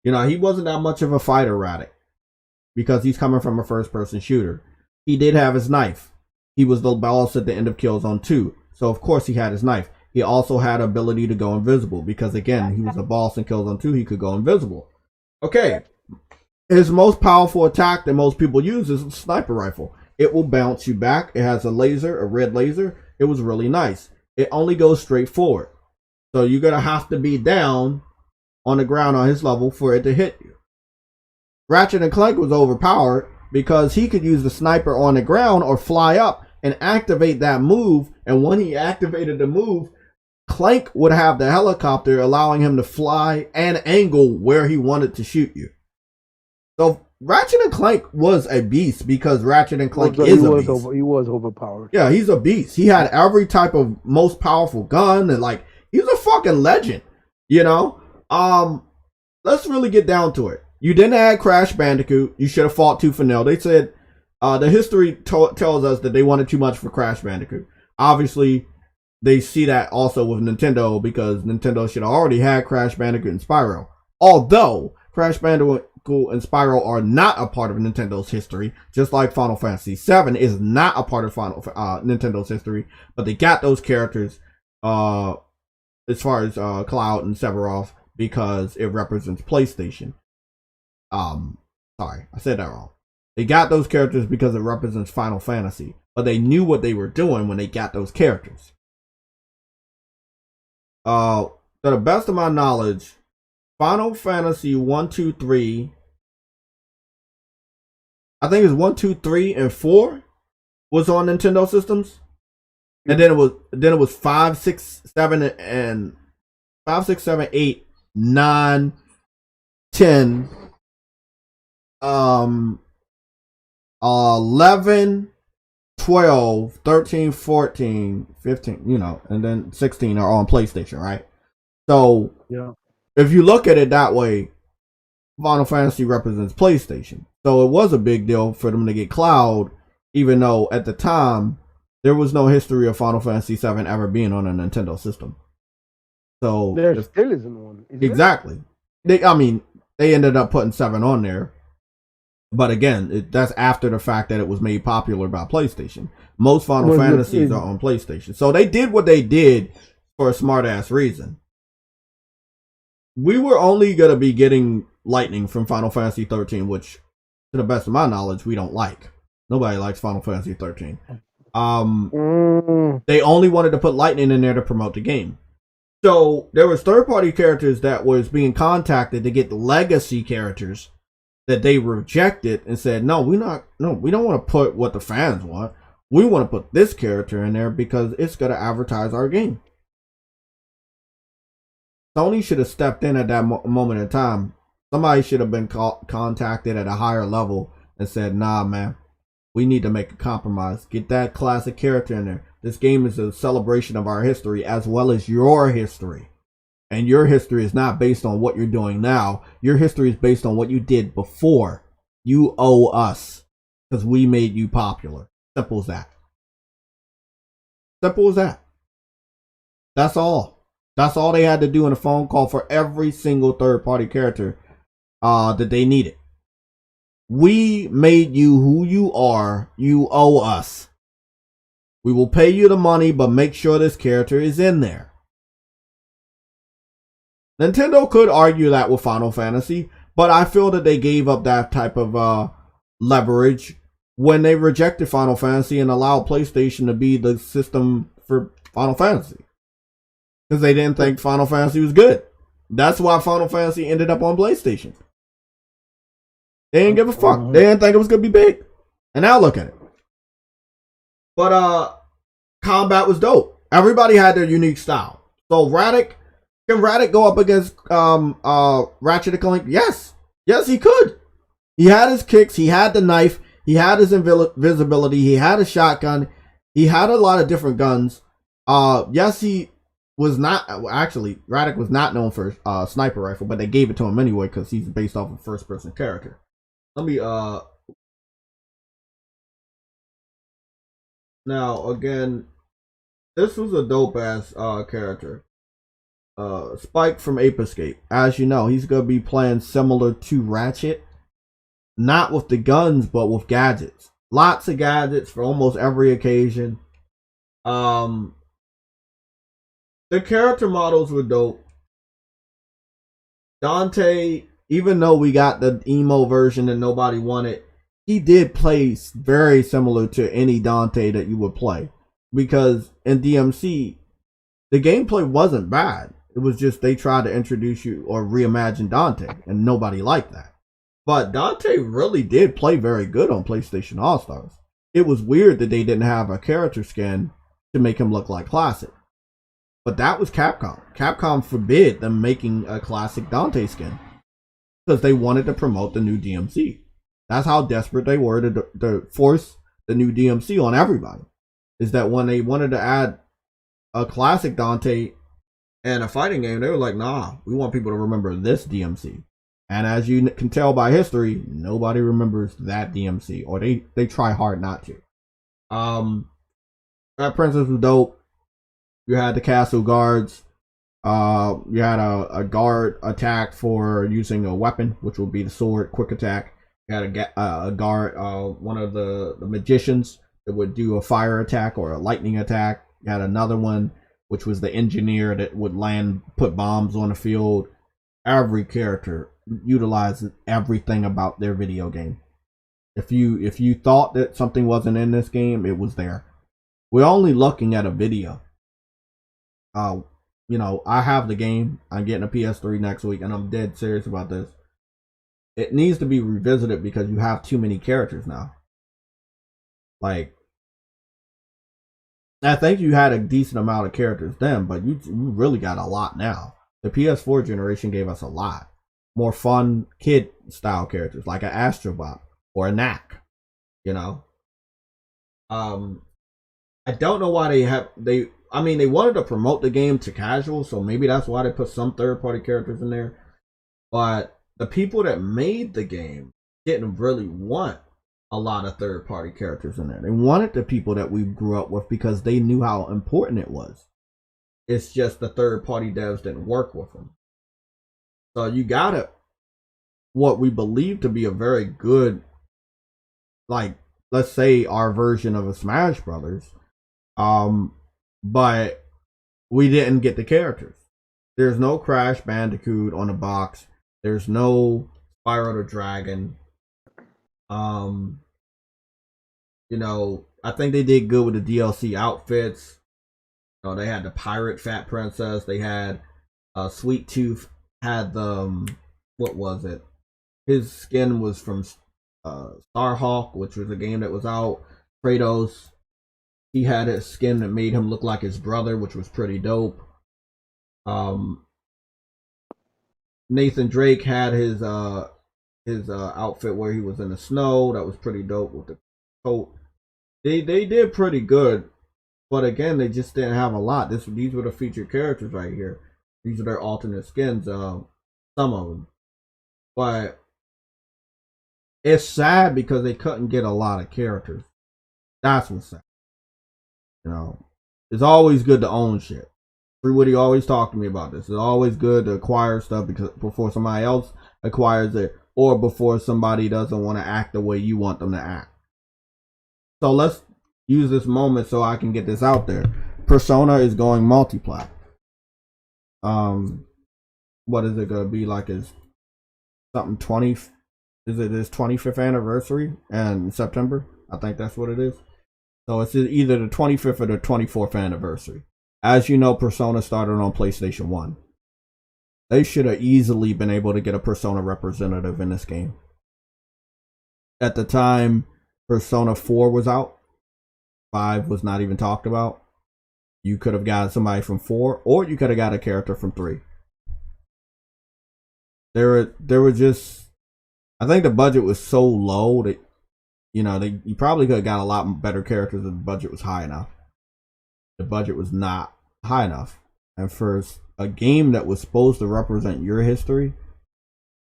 He wasn't that much of a fighter, Radek, because he's coming from a first-person shooter. He did have his knife. He was the boss at the end of Killzone 2, so of course he had his knife. He also had ability to go invisible because, again, he was a boss in Killzone 2. He could go invisible. Okay, his most powerful attack that most people use is a sniper rifle. It will bounce you back. It has a laser, a red laser. It was really nice. It only goes straight forward. So you're gonna have to be down on the ground on his level for it to hit you. Ratchet and Clank was overpowered because he could use the sniper on the ground or fly up and activate that move. And when he activated the move, Clank would have the helicopter, allowing him to fly and angle where he wanted to shoot you. So Ratchet and Clank was a beast because Ratchet and Clank is a beast. He was overpowered. Yeah, he's a beast. He had every type of most powerful gun, and like, he's a fucking legend, you know? Let's really get down to it. You didn't add Crash Bandicoot. You should have fought tooth and nail. They said the history tells us that they wanted too much for Crash Bandicoot. Obviously, they see that also with Nintendo because Nintendo should have already had Crash Bandicoot and Spyro. Although Crash Bandicoot and Spyro are not a part of Nintendo's history, just like Final Fantasy VII is not a part of Nintendo's history, but they got those characters as far as Cloud and Sephiroth because it represents PlayStation. Sorry, I said that wrong. They got those characters because it represents Final Fantasy, but they knew what they were doing when they got those characters. To the best of my knowledge, Final Fantasy 1, 2, 3, I think it's 1, 2, 3, and 4 was on Nintendo systems. And then it was 5, 6, 7, and 5, 6, 7, 8, 9, 10, 11, 12, 13, 14, 15, you know, and then 16 are on PlayStation, right? So, yeah, if you look at it that way, Final Fantasy represents PlayStation. So it was a big deal for them to get Cloud, even though at the time, there was no history of Final Fantasy VII ever being on a Nintendo system. So there still isn't one. Exactly. They ended up putting 7 on there. But again, that's after the fact that it was made popular by PlayStation. Most Final Fantasies are on PlayStation. So they did what they did for a smart-ass reason. We were only going to be getting Lightning from Final Fantasy 13, which, to the best of my knowledge, we don't like. Nobody likes Final Fantasy 13. They only wanted to put Lightning in there to promote the game. So there was third-party characters that was being contacted to get the legacy characters that they rejected and said, no, we don't want to put what the fans want. We want to put this character in there because it's going to advertise our game. Sony should have stepped in at that moment in time. Somebody should have been contacted at a higher level and said, nah, man, we need to make a compromise. Get that classic character in there. This game is a celebration of our history as well as your history. And your history is not based on what you're doing now. Your history is based on what you did before. You owe us because we made you popular. Simple as that. Simple as that. That's all. That's all they had to do in a phone call for every single third-party character that they needed. We made you who you are. You owe us. We will pay you the money, but make sure this character is in there. Nintendo could argue that with Final Fantasy, but I feel that they gave up that type of leverage when they rejected Final Fantasy and allowed PlayStation to be the system for Final Fantasy. Because they didn't think Final Fantasy was good. That's why Final Fantasy ended up on PlayStation. They didn't give a fuck. They didn't think it was going to be big. And now look at it. But combat was dope. Everybody had their unique style. So can Raditz go up against Ratchet and Clank? Yes. Yes, he could. He had his kicks. He had the knife. He had his invisibility. He had a shotgun. He had a lot of different guns. Yes, he was not... Actually, Raditz was not known for a sniper rifle, but they gave it to him anyway because he's based off of a first-person character. Let me... Now, again, this was a dope-ass character. Spike from Ape Escape. As you know, he's going to be playing similar to Ratchet. Not with the guns, but with gadgets. Lots of gadgets for almost every occasion. The character models were dope. Dante, even though we got the emo version that nobody wanted, he did play very similar to any Dante that you would play. Because in DMC, the gameplay wasn't bad. It was just they tried to introduce you or reimagine Dante, and nobody liked that. But Dante really did play very good on PlayStation All Stars. It was weird that they didn't have a character skin to make him look like Classic. But that was Capcom. Capcom forbid them making a Classic Dante skin because they wanted to promote the new DMC. That's how desperate they were to force the new DMC on everybody. Is that when they wanted to add a Classic Dante and a fighting game, they were like, nah, we want people to remember this DMC. And as you can tell by history, nobody remembers that DMC, or they try hard not to. That Princess was dope. You had the castle guards. You had a guard attack for using a weapon, which would be the sword, quick attack. You had a guard, one of the magicians that would do a fire attack or a lightning attack. You had another one, which was the engineer that would put bombs on the field. Every character utilizes everything about their video game. If you thought that something wasn't in this game, it was there. We're only looking at a video. I have the game. I'm getting a PS3 next week, and I'm dead serious about this. It needs to be revisited because you have too many characters now. Like, I think you had a decent amount of characters then, but you really got a lot now. The PS4 generation gave us a lot more fun kid style characters like an Astrobot or a Knack. I don't know why they wanted to promote the game to casual, so maybe that's why they put some third party characters in there. But the people that made the game didn't really want a lot of third party characters in there. They wanted the people that we grew up with because they knew how important it was. It's just the third party devs didn't work with them. So you got what we believe to be a very good, like, let's say our version of a Smash Brothers. But we didn't get the characters. There's no Crash Bandicoot on the box. There's no Spyro the Dragon. I think they did good with the DLC outfits. They had the pirate Fat Princess. They had Sweet Tooth had the what was it? His skin was from Starhawk, which was a game that was out. Kratos, he had his skin that made him look like his brother, which was pretty dope. Nathan Drake had his outfit where he was in the snow. That was pretty dope with the coat. They did pretty good, but again, they just didn't have a lot. These were the featured characters right here. These are their alternate skins. Some of them, but it's sad because they couldn't get a lot of characters. That's what's sad. It's always good to own shit. Free Woody always talked to me about this. It's always good to acquire stuff before somebody else acquires it, or before somebody doesn't want to act the way you want them to act. So let's use this moment so I can get this out there. Persona is going multiplat. What is it gonna be like? Is something 20? Is it his 25th anniversary in September? I think that's what it is. So it's either the 25th or the 24th anniversary. As you know, Persona started on PlayStation 1. They should have easily been able to get a Persona representative in this game. At the time Persona 4 was out, 5 was not even talked about. You could have got somebody from 4, or you could have got a character from 3. There were just, I think the budget was so low that you probably could have got a lot better characters if the budget was high enough. The budget was not high enough, and for a game that was supposed to represent your history,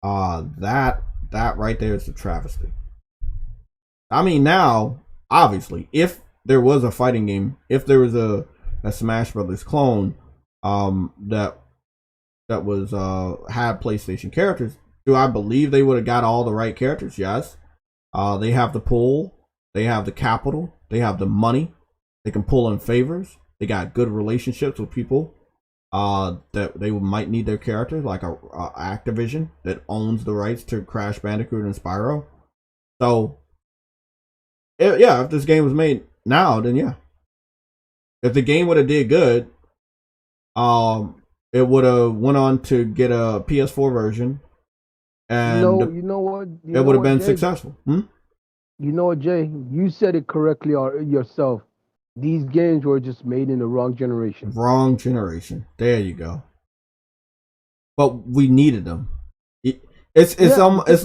that right there is a travesty. I mean, now obviously, if there was a fighting game, if there was a Smash Brothers clone that was had PlayStation characters, do I believe they would have got all the right characters? Yes. They have the pull, they have the capital, they have the money, they can pull in favors, they got good relationships with people that they might need their characters, like a Activision that owns the rights to Crash Bandicoot and Spyro. So if this game was made now, then yeah. If the game would have did good, it would have went on to get a PS4 version, and You know what? it would have been successful. You know what, Jay? You said it correctly yourself. These games were just made in the wrong generation. Wrong generation. There you go. But we needed them. It's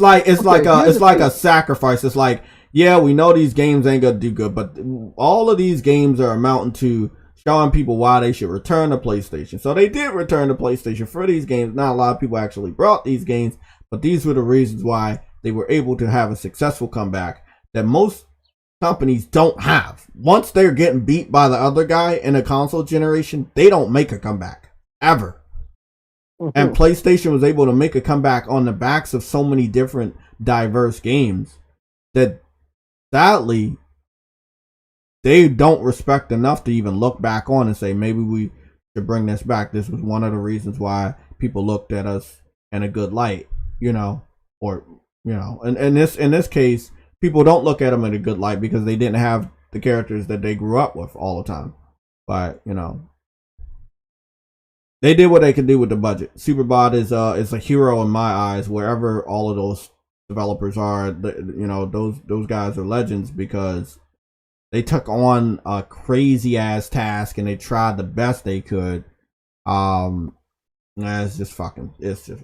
like a sacrifice. It's like, yeah, we know these games ain't gonna do good, but all of these games are amounting to showing people why they should return to PlayStation. So they did return to PlayStation for these games. Not a lot of people actually brought these games, but these were the reasons why they were able to have a successful comeback that most companies don't have. Once they're getting beat by the other guy in a console generation, they don't make a comeback ever. And PlayStation was able to make a comeback on the backs of so many different diverse games that sadly they don't respect enough to even look back on and say, maybe we should bring this back. This was one of the reasons why people looked at us in a good light, or in this case, people don't look at them in a good light because they didn't have the characters that they grew up with all the time. But they did what they could do with the budget. Superbot is a hero in my eyes. Wherever all of those developers are, those guys are legends because they took on a crazy ass task and they tried the best they could. It's just Superbot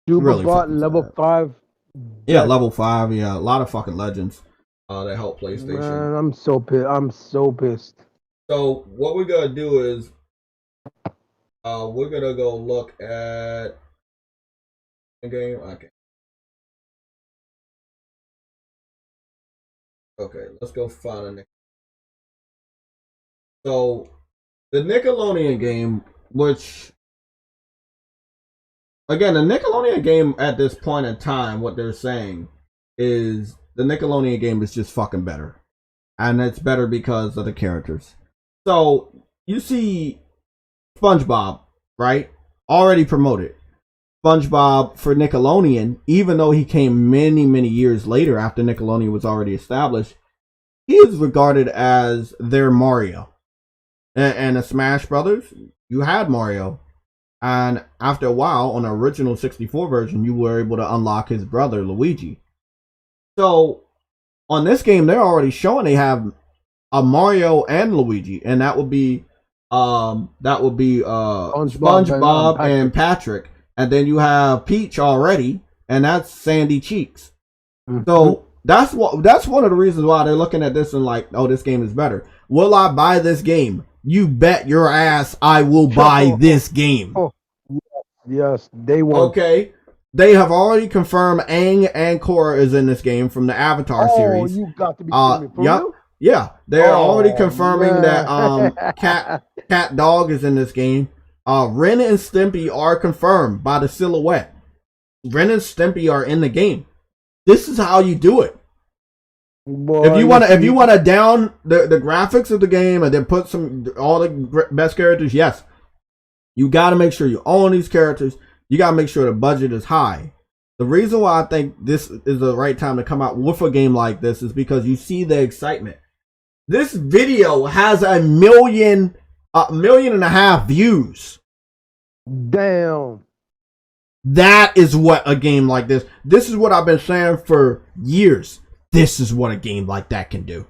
really level 5. Yeah, level 5. Yeah, a lot of fucking legends that help PlayStation. Man, I'm so pissed. So what we're gonna do is we're gonna go look at the game. Okay, let's go find a So the Nickelodeon game, which again, the Nickelodeon game at this point in time, what they're saying is the Nickelodeon game is just fucking better. And it's better because of the characters. So you see SpongeBob, right? Already promoted. SpongeBob for Nickelodeon, even though he came many, many years later after Nickelodeon was already established, he is regarded as their Mario. And the Smash Brothers, you had Mario. And after a while, on the original 64 version, you were able to unlock his brother, Luigi. So, on this game, they're already showing they have a Mario and Luigi. And that would be SpongeBob and Patrick. And then you have Peach already, and that's Sandy Cheeks. So that's one of the reasons why they're looking at this and like, oh, this game is better. Will I buy this game? You bet your ass I will buy this game. Yes, they will. Okay. They have already confirmed Aang and Korra is in this game from the Avatar series. Oh, you got to be kidding me. For real? Yeah. They're already confirming that Cat Dog is in this game. Ren and Stimpy are confirmed by the silhouette. Ren and Stimpy are in the game. This is how you do it. Boy, if you want to down the graphics of the game and then put all the best characters, yes, you got to make sure you own these characters. You got to make sure the budget is high. The reason why I think this is the right time to come out with a game like this is because you see the excitement. This video has 1.5 million views. Damn. That is what a game like this. This is what I've been saying for years. This is what a game like that can do.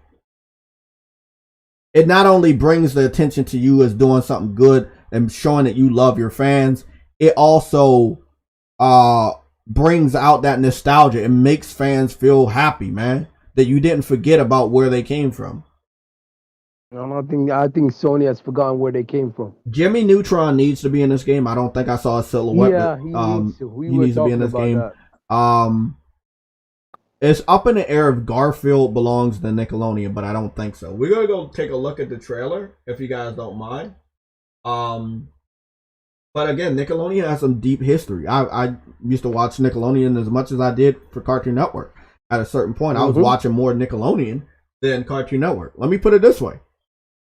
It not only brings the attention to you as doing something good and showing that you love your fans, it also brings out that nostalgia. It makes fans feel happy, man, that you didn't forget about where they came from. I think Sony has forgotten where they came from. Jimmy Neutron needs to be in this game. I don't think I saw a silhouette. Yeah, he needs to. He needs to be in this game. It's up in the air if Garfield belongs to Nickelodeon, but I don't think so. We're gonna go take a look at the trailer if you guys don't mind. But again, Nickelodeon has some deep history. I used to watch Nickelodeon as much as I did for Cartoon Network. At a certain point, I was watching more Nickelodeon than Cartoon Network. Let me put it this way.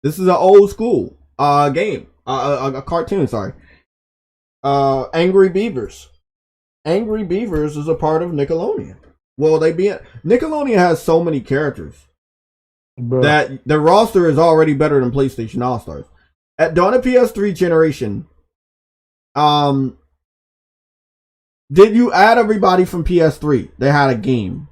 This is an old school game. A cartoon, sorry. Angry Beavers. Angry Beavers is a part of Nickelodeon. Well, Nickelodeon has so many characters that the roster is already better than PlayStation All-Stars. During the PS3 generation, Did you add everybody from PS3? They had a game.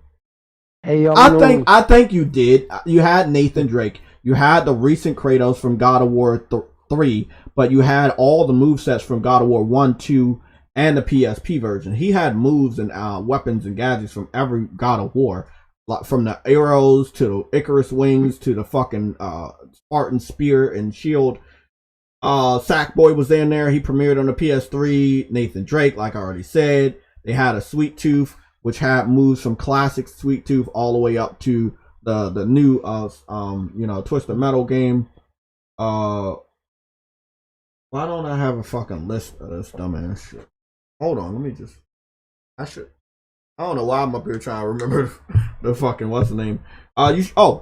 Hey, I think you did. You had Nathan Drake. You had the recent Kratos from God of War 3, but you had all the movesets from God of War 1, 2, and the PSP version. He had moves and weapons and gadgets from every God of War. Like from the arrows to the Icarus wings to the fucking Spartan spear and shield. Sackboy was in there. He premiered on the PS3. Nathan Drake, like I already said. They had a Sweet Tooth, which had moves from classic Sweet Tooth all the way up to the new Twisted Metal game. Why don't I have a fucking list of this dumbass shit? Hold on, let me just. I don't know why I'm up here trying to remember the fucking what's the name. There you go.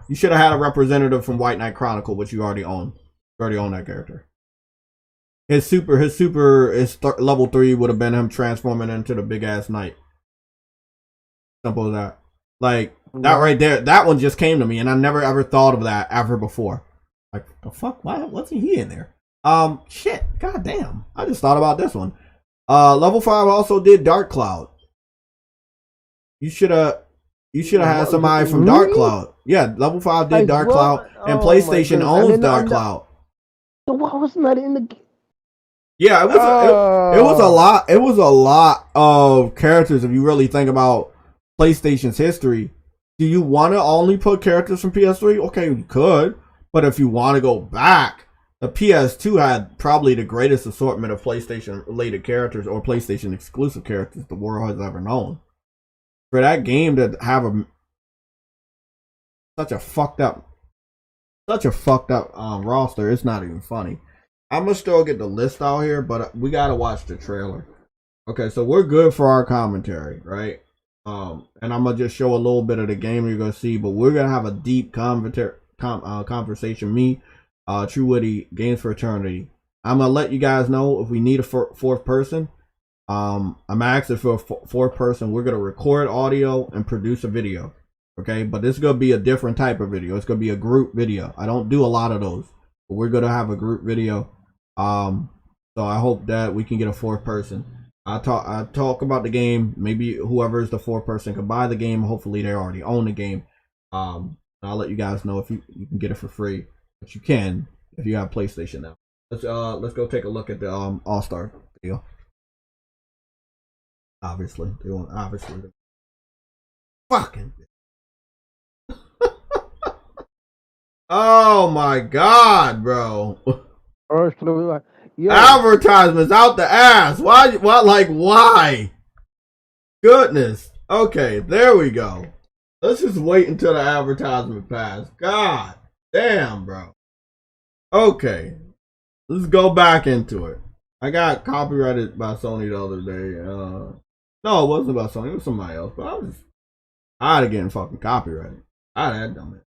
You should have had a representative from White Knight Chronicle, which you already own. You already own that character. His level 3 would have been him transforming into the big ass knight. Simple as that. Like that right there. That one just came to me, and I never ever thought of that ever before. Like the fuck? Why wasn't he in there? Shit. God damn. I just thought about this one. Level 5 also did Dark Cloud. You should have had somebody from Dark Cloud. Yeah, level 5 did Dark Cloud, and PlayStation owns Dark Cloud. So why wasn't that in the? Yeah, it was a lot. It was a lot of characters. If you really think about PlayStation's history, do you want to only put characters from PS3? Okay, you could, but if you want to go back, the PS2 had probably the greatest assortment of PlayStation-related characters or PlayStation-exclusive characters the world has ever known. For that game to have such a fucked up roster, it's not even funny. I'm gonna still get the list out here, but we gotta watch the trailer. Okay, so we're good for our commentary, right? And I'm gonna just show a little bit of the game you're gonna see, but we're gonna have a deep conversation. Me, True Witty, Games for Eternity. I'm gonna let you guys know if we need a fourth person. I'm asking for a fourth person. We're gonna record audio and produce a video. Okay, but this is gonna be a different type of video. It's gonna be a group video. I don't do a lot of those, but we're gonna have a group video. So I hope that we can get a fourth person. I talk about the game. Maybe whoever is the fourth person can buy the game. Hopefully they already own the game. I'll let you guys know if you can get it for free, but you can if you have PlayStation now. Let's go take a look at the All-Star video. Obviously, they want fucking. Oh my god, bro! Advertisements out the ass. Why? Why? Goodness. Okay, there we go. Let's just wait until the advertisement passes. God damn, bro. Okay, let's go back into it. I got copyrighted by Sony the other day. No, it wasn't about Sony. It was somebody else. But I'd have getting fucking copyrighted. I'd have done it.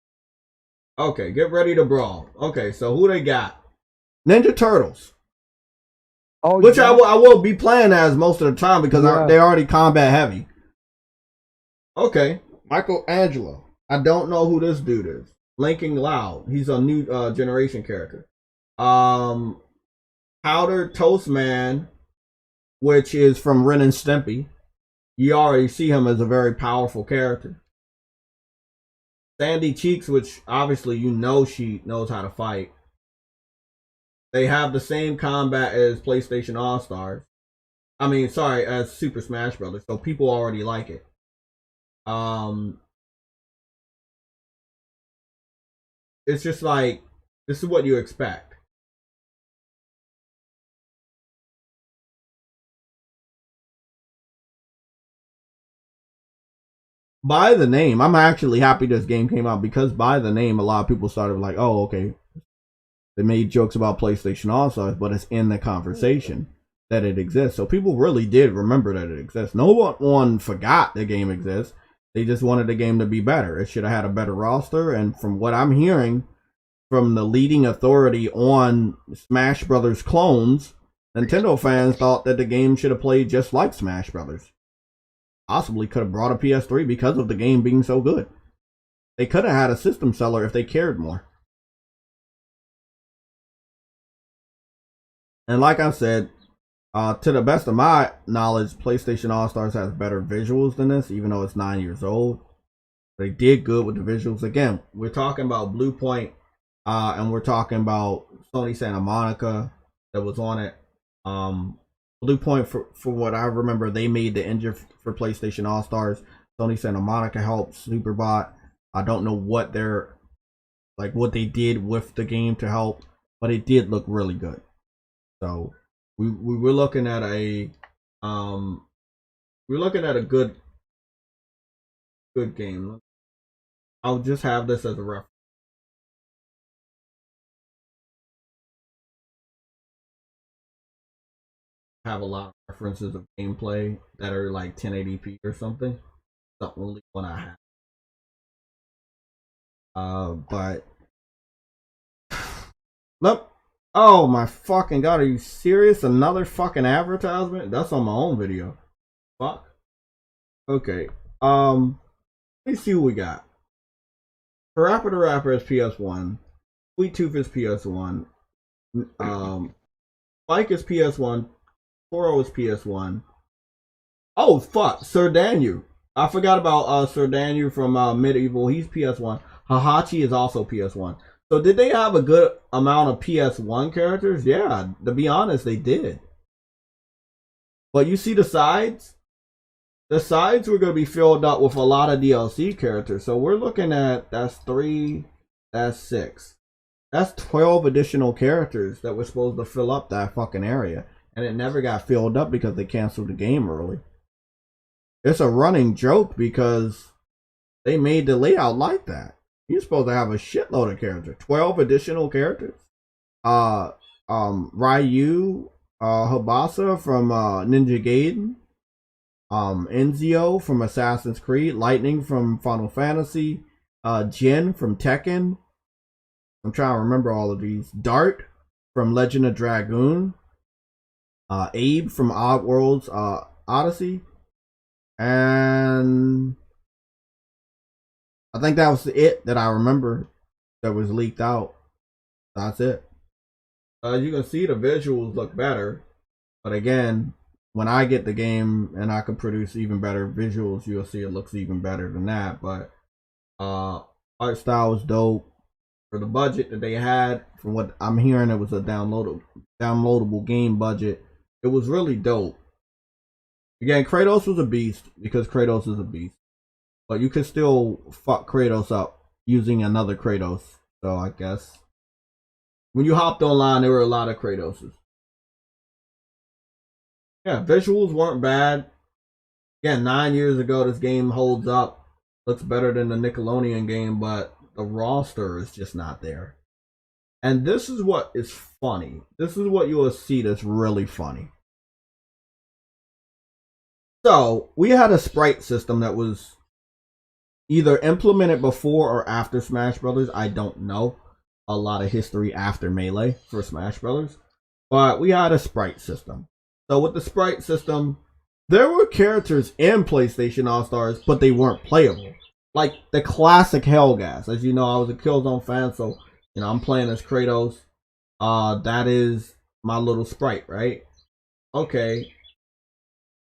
Okay, get ready to brawl. Okay, so who they got? Ninja Turtles. Oh, which yeah. I will be playing as most of the time because they're already combat heavy. Okay, Michelangelo. I don't know who this dude is. Linking Loud. He's a new generation character. Powder Toast Man, which is from Ren and Stimpy. You already see him as a very powerful character. Sandy Cheeks, which obviously you know she knows how to fight. They have the same combat as PlayStation All-Stars. As Super Smash Brothers. So people already like it. It's just like, this is what you expect. By the name, I'm actually happy this game came out because by the name, a lot of people started like, oh, okay. They made jokes about PlayStation All-Stars, but it's in the conversation that it exists. So people really did remember that it exists. No one forgot the game exists. They just wanted the game to be better. It should have had a better roster. And from what I'm hearing from the leading authority on Smash Brothers clones, Nintendo fans thought that the game should have played just like Smash Brothers. Possibly could have brought a PS3 because of the game being so good. They could have had a system seller if they cared more. And like I said, To the best of my knowledge, PlayStation All Stars has better visuals than this, even though it's 9 years old. They did good with the visuals. Again, we're talking about Blue Point, and we're talking about Sony Santa Monica that was on it. Blue Point, for what I remember, they made the engine for PlayStation All Stars. Sony Santa Monica helped Superbot. I don't know what what they did with the game to help, but it did look really good. So we were looking at a good game. I'll just have this as a reference. Have a lot of references of gameplay that are like 1080p or something. The only one I have. But nope. Oh my fucking god, are you serious? Another fucking advertisement? That's on my own video. Fuck. Okay. Let me see what we got. Parappa the Rapper is PS1. Sweet Tooth is PS1. Spike is PS1. Toro is PS1. Oh fuck, Sir Daniel. I forgot about Sir Daniel from Medieval. He's PS1. Hahachi is also PS1. So did they have a good amount of PS1 characters? Yeah, to be honest, they did. But you see the sides? The sides were going to be filled up with a lot of DLC characters. So we're looking at, that's 3, that's 6. That's 12 additional characters that were supposed to fill up that fucking area. And it never got filled up because they canceled the game early. It's a running joke because they made the layout like that. You're supposed to have a shitload of characters. 12 additional characters. Ryu, Habasa from Ninja Gaiden. Enzio from Assassin's Creed. Lightning from Final Fantasy. Jin from Tekken. I'm trying to remember all of these. Dart from Legend of Dragoon. Abe from Oddworld's Odyssey. And I think that was it that I remember that was leaked out. That's it. As you can see, the visuals look better. But again, when I get the game and I can produce even better visuals, you'll see it looks even better than that. But art style was dope. For the budget that they had, from what I'm hearing, it was a downloadable game budget. It was really dope. Again, Kratos was a beast because Kratos is a beast. But you could still fuck Kratos up using another Kratos. So I guess when you hopped online, there were a lot of Kratoses. Yeah, visuals weren't bad. Again, 9 years ago, this game holds up. Looks better than the Nickelodeon game, but the roster is just not there. And this is what is funny. This is what you will see that's really funny. So, we had a sprite system that was either implemented before or after Smash Brothers. I don't know a lot of history after Melee for Smash Brothers. But we had a sprite system. So with the sprite system, there were characters in PlayStation All-Stars, but they weren't playable. Like the classic Hellgas. As you know, I was a Killzone fan, so I'm playing as Kratos. That is my little sprite, right? Okay.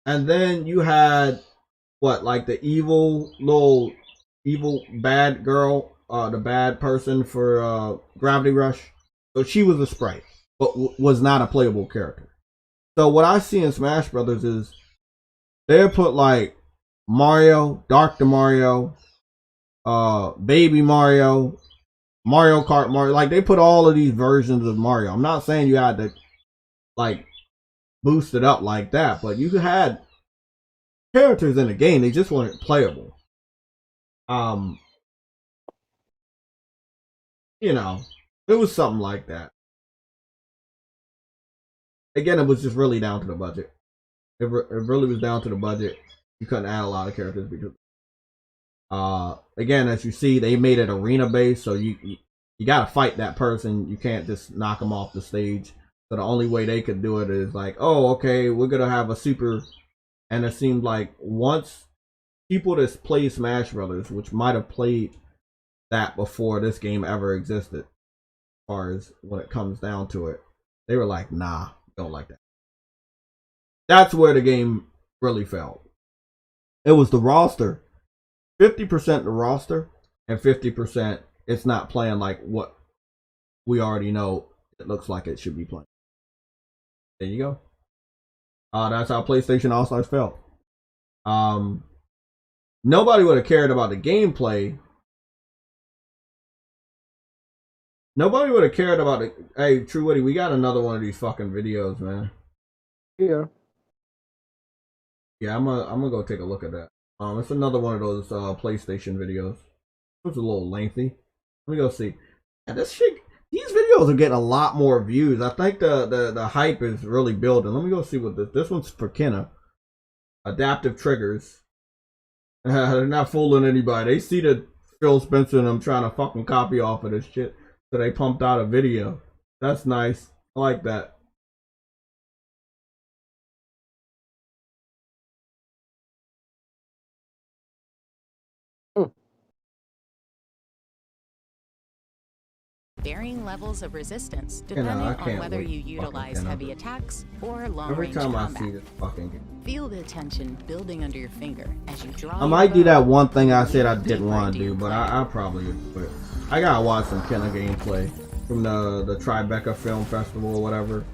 And then you had like the evil bad girl, the bad person for Gravity Rush. So she was a sprite, but was not a playable character. So what I see in Smash Brothers is they put like Mario, Dr. Mario, Baby Mario, Mario Kart Mario. Like they put all of these versions of Mario. I'm not saying you had to like boost it up like that, but you had characters in the game. They just weren't playable. It was something like that. Again, it was just really down to the budget. It really was down to the budget. You couldn't add a lot of characters because again, as you see, they made it arena based, so you gotta fight that person. You can't just knock them off the stage. So the only way they could do it is like, oh, okay, we're gonna have a super. And it seemed like once people that played Smash Brothers, which might have played that before this game ever existed, as far as when it comes down to it, they were like, nah, don't like that. That's where the game really failed. It was the roster. 50% the roster and 50% it's not playing like what we already know it looks like it should be playing. There you go. That's how PlayStation All-Stars felt. Nobody would have cared about the gameplay. Nobody would have cared about it. Hey, True Witty, we got another one of these fucking videos, man. Yeah. Yeah, I'm gonna go take a look at that. It's another one of those PlayStation videos. It's a little lengthy. Let me go see. Yeah, this shit. These videos are getting a lot more views. I think the hype is really building. Let me go see what this one's for Kenna. Adaptive triggers. They're not fooling anybody. They see that Phil Spencer and I'm trying to fucking copy off of this shit. So they pumped out a video. That's nice. I like that. Varying levels of resistance depending on whether you utilize heavy attacks or long-range combat. Every time I see this fucking game. Feel the tension building under your finger as you draw. I might do that one thing I said I didn't want to do, but I probably would quit. I gotta watch some Kenna gameplay from the Tribeca Film Festival or whatever.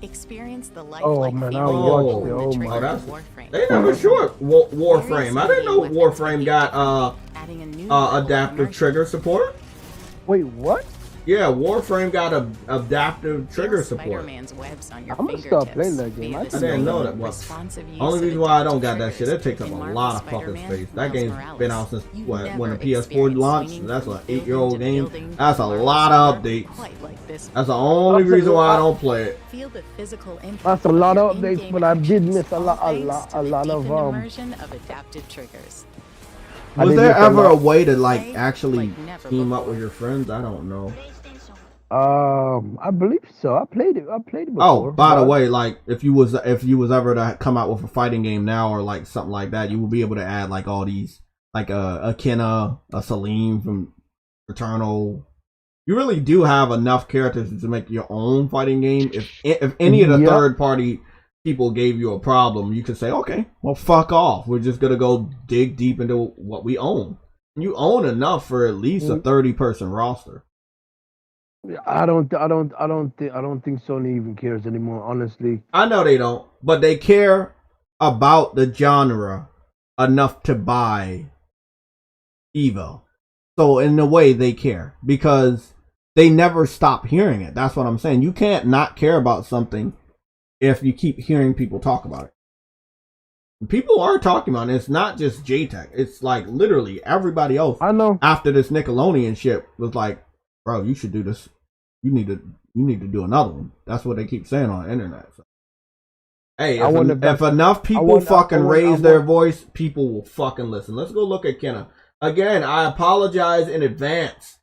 Experience the Oh man, I watched it. Oh my god. They never showed Warframe. I didn't know Warframe got adaptive trigger support. Wait, what? Yeah, Warframe got a adaptive trigger support. I'm gonna start playing that game. I didn't know that. Only reason why I don't got that shit, it takes up a lot of fucking space. That game's been out since when the PS4 launched. That's an 8-year-old game. That's a lot of updates. That's the only reason why I don't play it. That's a lot of updates, but I did miss a lot of adaptive triggers. Was there ever a way to like actually team up with your friends? I don't know. I believe so. I played it before. Oh, by the way, like if you was ever to come out with a fighting game now or like something like that, you will be able to add like all these like a Kenna, a Salim from Returnal. You really do have enough characters to make your own fighting game. If any of the third party people gave you a problem, you could say, okay, well fuck off. We're just gonna go dig deep into what we own. You own enough for at least a 30-person roster. I don't think Sony even cares anymore, honestly. I know they don't, but they care about the genre enough to buy Evo. So in a way they care because they never stop hearing it. That's what I'm saying. You can't not care about something if you keep hearing people talk about it. People are talking about it. It's not just JTech. It's like literally everybody else. I know. After this Nickelodeon shit was like, bro, you should do this. You need to do another one. That's what they keep saying on the internet. So, hey, if enough people raise their voice, people will fucking listen. Let's go look at Kenna. Again, I apologize in advance.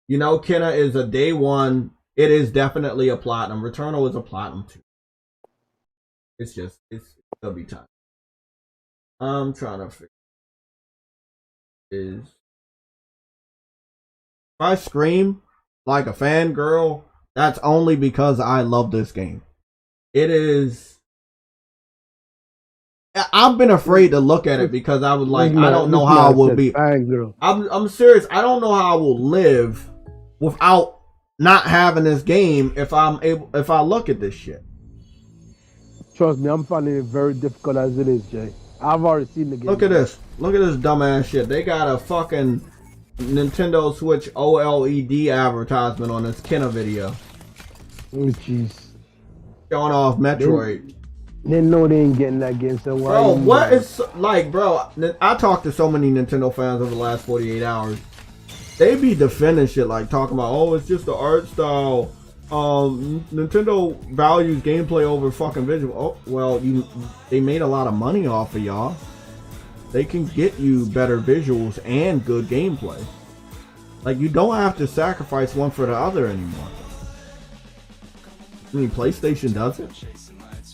You know, Kenna is a day one. It is definitely a platinum. Returnal is a platinum too. It's it'll be time. I'm trying to figure if I scream like a fangirl, that's only because I love this game. It is. I've been afraid to look at it because I was like, I don't know how I will be. I'm serious. I don't know how I will live without not having this game if I look at this shit. Trust me, I'm finding it very difficult as it is, Jay. I've already seen the game. Look at this. Look at this dumbass shit. They got a fucking Nintendo Switch OLED advertisement on this Kenna video. Oh, jeez. Showing off Metroid. They know they ain't getting that game, so why? Bro, what is like, bro? I talked to so many Nintendo fans over the last 48 hours. They be defending shit like talking about, oh, it's just the art style. Nintendo values gameplay over fucking visual. Oh, well, they made a lot of money off of y'all. They can get you better visuals and good gameplay. Like, you don't have to sacrifice one for the other anymore. I mean, PlayStation does it.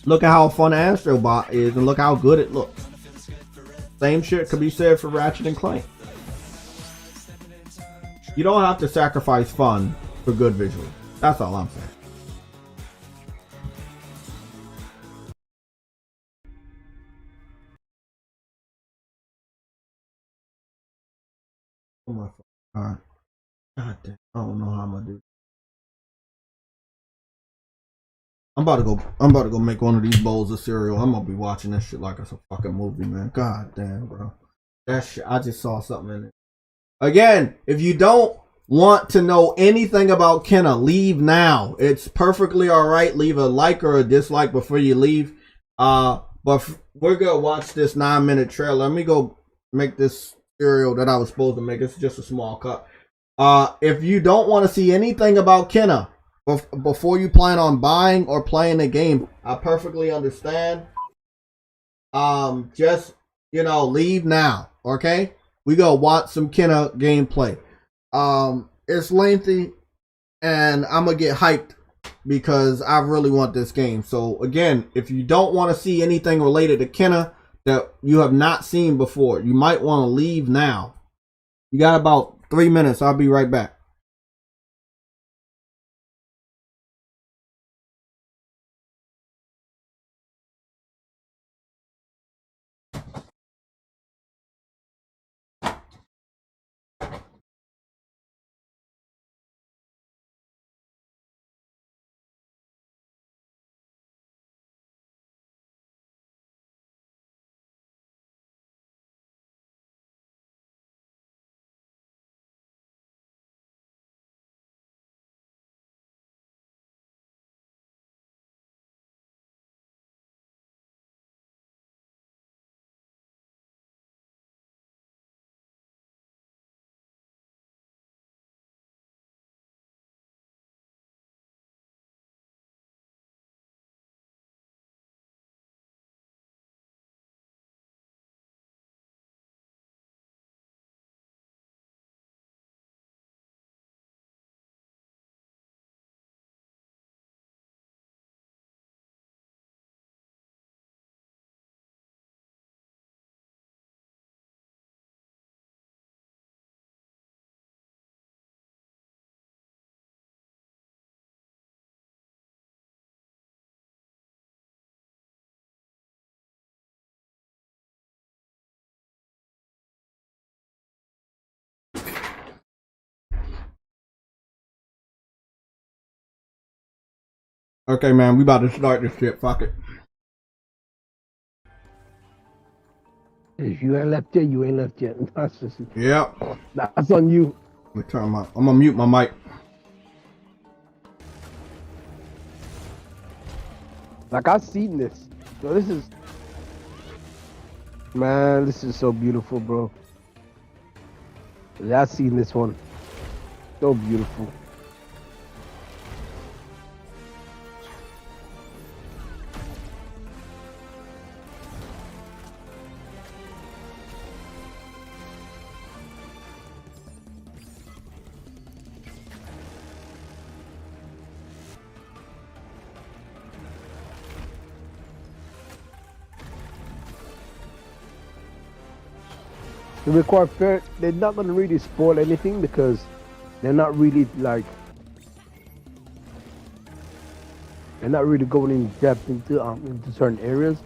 Look at how fun Astrobot is, and look how good it looks. Same shit could be said for Ratchet and Clank. You don't have to sacrifice fun for good visuals. That's all I'm saying. Oh my God. God damn. I don't know how I'm gonna do this. I'm about to go make one of these bowls of cereal. I'm gonna be watching that shit like it's a fucking movie, man. God damn, bro. That shit, I just saw something in it. Again, if you don't want to know anything about Kenna, leave now. It's perfectly alright. Leave a like or a dislike before you leave. But we're gonna watch this 9-minute trailer. Let me go make this cereal that I was supposed to make. It's just a small cup. If you don't want to see anything about Kenna before you plan on buying or playing the game, I perfectly understand. Just, leave now, okay? We go watch some Kenna gameplay. It's lengthy, and I'm gonna get hyped because I really want this game. So again, if you don't want to see anything related to Kenna that you have not seen before, you might want to leave now. You got about 3 minutes. I'll be right back. Okay, man, we about to start this shit. Fuck it. If you ain't left yet, you ain't left yet. That's just, yep. That's on you. I'm gonna mute my mic. Like, I've seen this. So this is, man, this is so beautiful, bro. I've seen this one. So beautiful. To be quite fair, they're not gonna really spoil anything because they're not really they're not really going in depth into certain areas.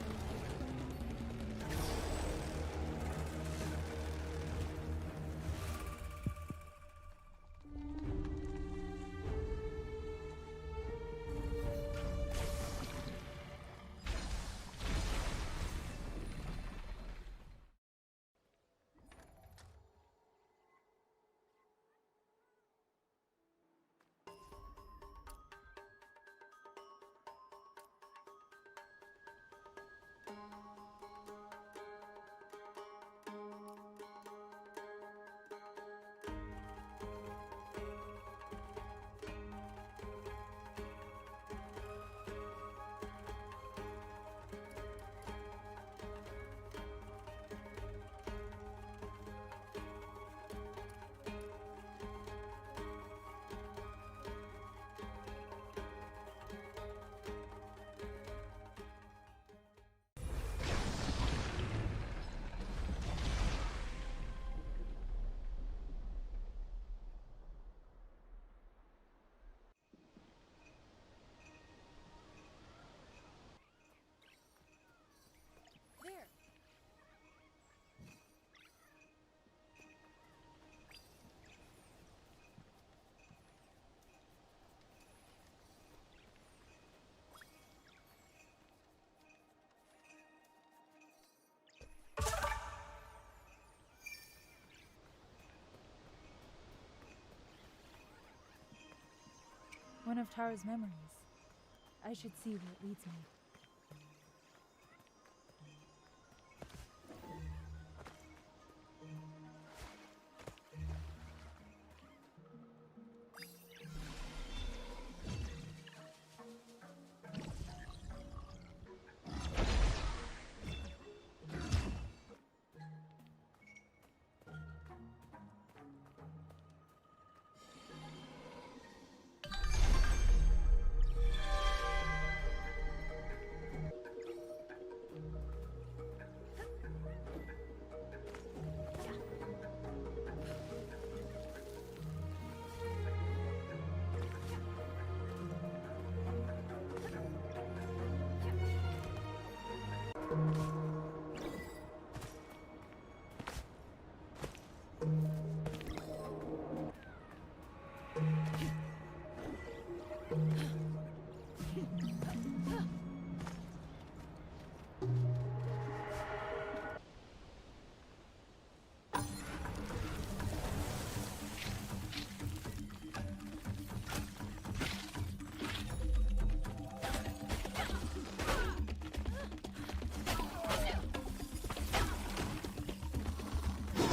One of Tara's memories. I should see where it leads me.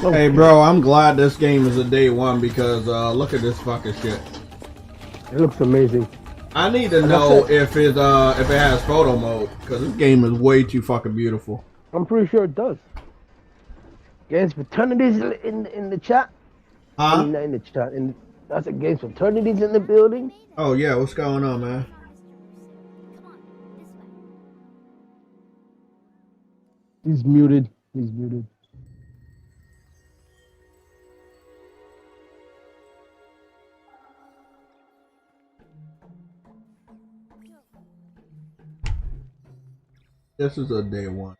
Hey bro, I'm glad this game is a day one because look at this fucking shit. It looks amazing. I need to know if it has photo mode because this game is way too fucking beautiful. I'm pretty sure it does. Games fraternities in the chat. Huh? I mean, not in the chat. That's a games fraternities in the building. Oh yeah, what's going on, man? He's muted. He's muted. This is a day one.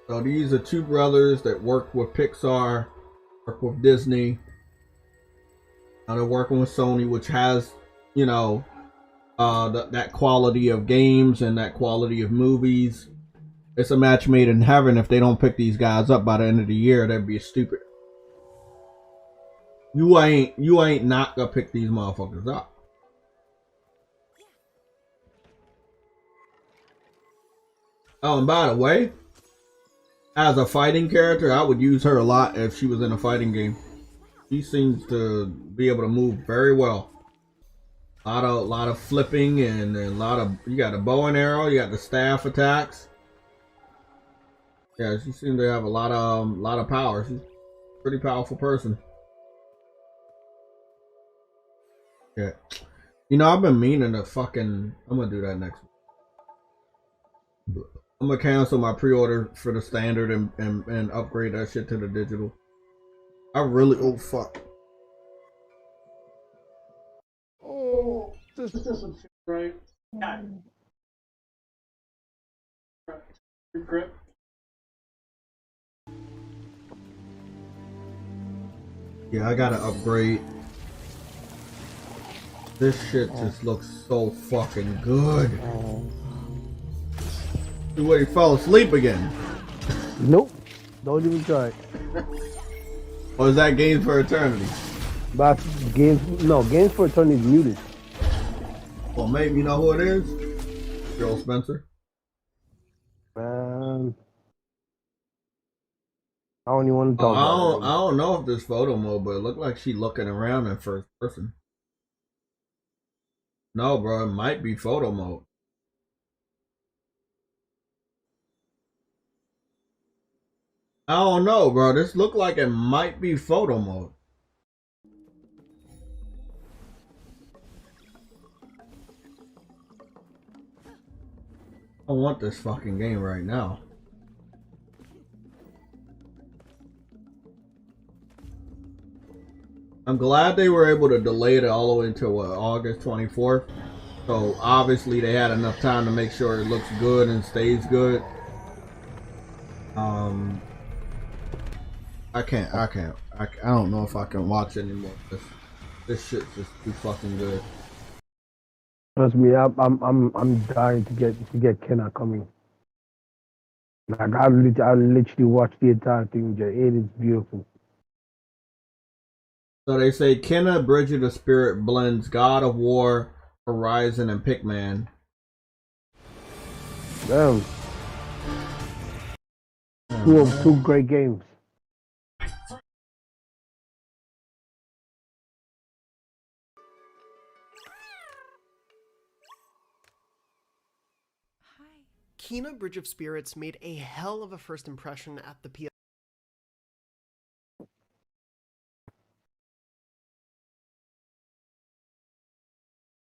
So these are two brothers that work with Pixar, work with Disney. Now they're working with Sony, which has, you know, that quality of games and that quality of movies. It's a match made in heaven. If they don't pick these guys up by the end of the year, that'd be stupid. You ain't not gonna pick these motherfuckers up. Oh, and by the way, as a fighting character, I would use her a lot if she was in a fighting game. She seems to be able to move very well. A lot of flipping and a lot of, you got a bow and arrow, you got the staff attacks. Yeah, she seems to have a lot of power. She's a pretty powerful person. Yeah. You know, I've been meaning to fucking, I'm gonna do that next week. I'm gonna cancel my pre-order for the standard and upgrade that shit to the digital. I really, oh fuck. Oh, this isn't right. Yeah. Regret. Yeah, I gotta upgrade. This shit just looks so fucking good. What, he fell asleep again? Nope. Don't even try it. Or is that Games for Eternity? But Games for Eternity is muted. Well, maybe you know who it is? Joel Spencer. I don't even want to talk about it. I don't know if there's photo mode, but it looked like she looking around in first person. No, bro, it might be photo mode. I don't know, bro. This looked like it might be photo mode. I want this fucking game right now. I'm glad they were able to delay it all the way until August 24th. So obviously they had enough time to make sure it looks good and stays good. I don't know if I can watch anymore. This shit's just too fucking good. Trust me, I'm dying to get Kenna coming. Like I literally watched the entire thing. It is beautiful. So they say Kena Bridge of the Spirit blends God of War, Horizon, and Pikmin. Damn. Two great games. Kena Bridge of Spirits made a hell of a first impression at the PS.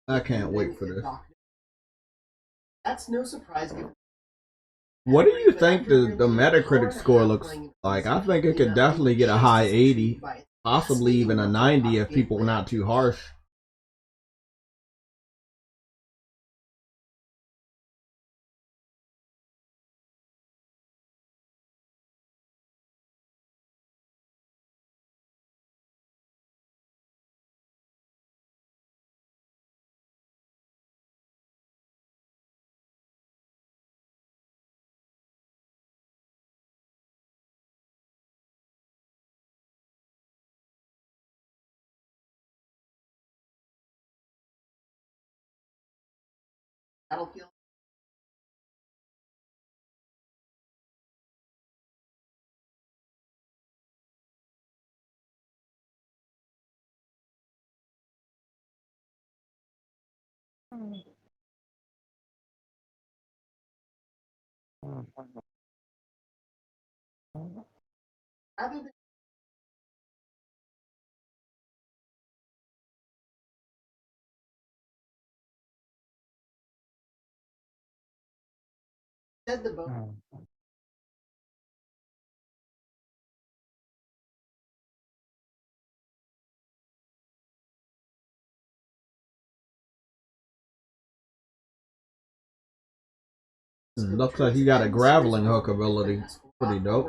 I can't wait for this. That's no surprise. What do you think the Metacritic score looks like? I think it could definitely get a high 80, possibly even a 90 if people are not too harsh. Battlefield. Rather than said the boat. Looks like you got a graveling hook ability. Pretty dope.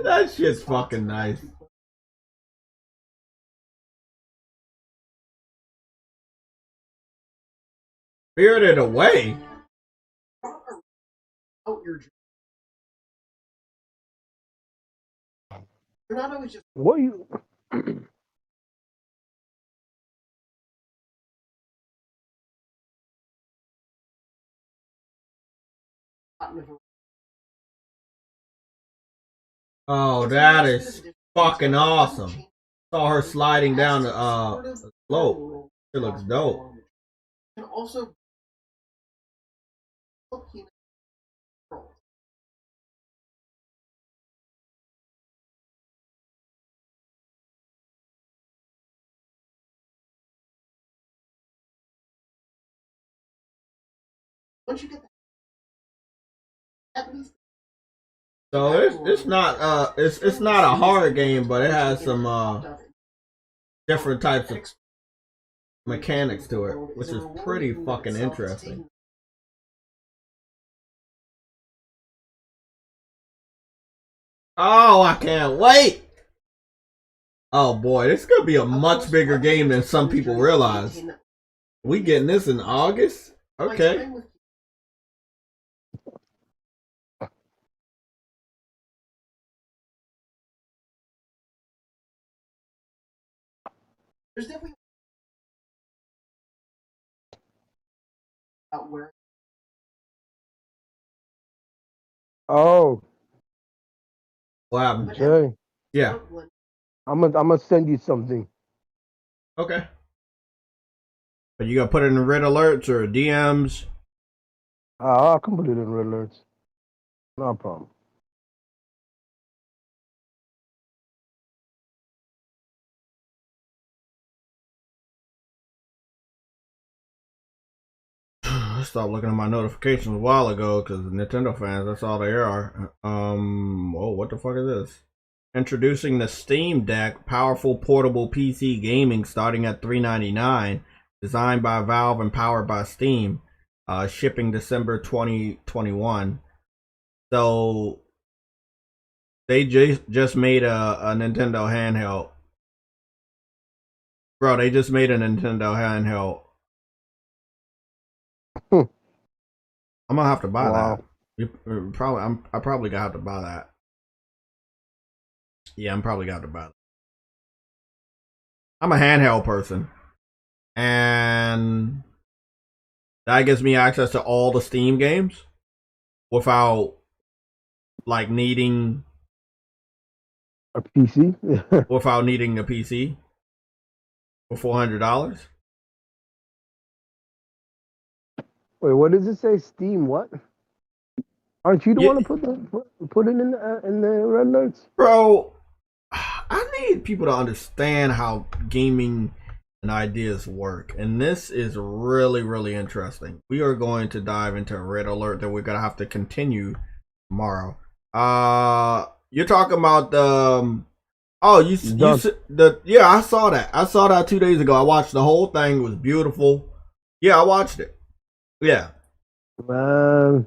That shit's fucking nice. Spirited Away? What you? Oh, that is fucking awesome. Saw her sliding down the slope. It looks dope. And also once you get that, at least. So it's not it's not a hard game, but it has some different types of mechanics to it, which is pretty fucking interesting. Oh, I can't wait! Oh boy, this is gonna be a much bigger game than some people realize. We getting this in August? Okay. There's definitely out where. Oh, What happened? Jay. Yeah. I'm gonna send you something. Okay. But you gotta put it in red alerts or DMs. I can put it in red alerts. No problem. I stopped looking at my notifications a while ago because Nintendo fans, that's all they are. Oh, what the fuck is this? Introducing the Steam Deck, powerful portable PC gaming starting at $399, designed by Valve and powered by Steam, shipping December 2021. So they just made a Nintendo handheld. Bro, they just made a Nintendo handheld. I'm gonna have to buy that. I probably gonna have to buy that. Yeah, I'm probably gonna have to buy that. I'm a handheld person, and that gives me access to all the Steam games without like needing a PC. Without needing a PC for $400. Wait, what does it say? Steam what? Aren't you the one to put it in the red alerts? Bro, I need people to understand how gaming and ideas work, and this is really, really interesting. We are going to dive into a red alert that we're gonna have to continue tomorrow. You're talking about the yeah, I saw that. I saw that 2 days ago. I watched the whole thing. It was beautiful. Yeah, I watched it. Yeah. Man.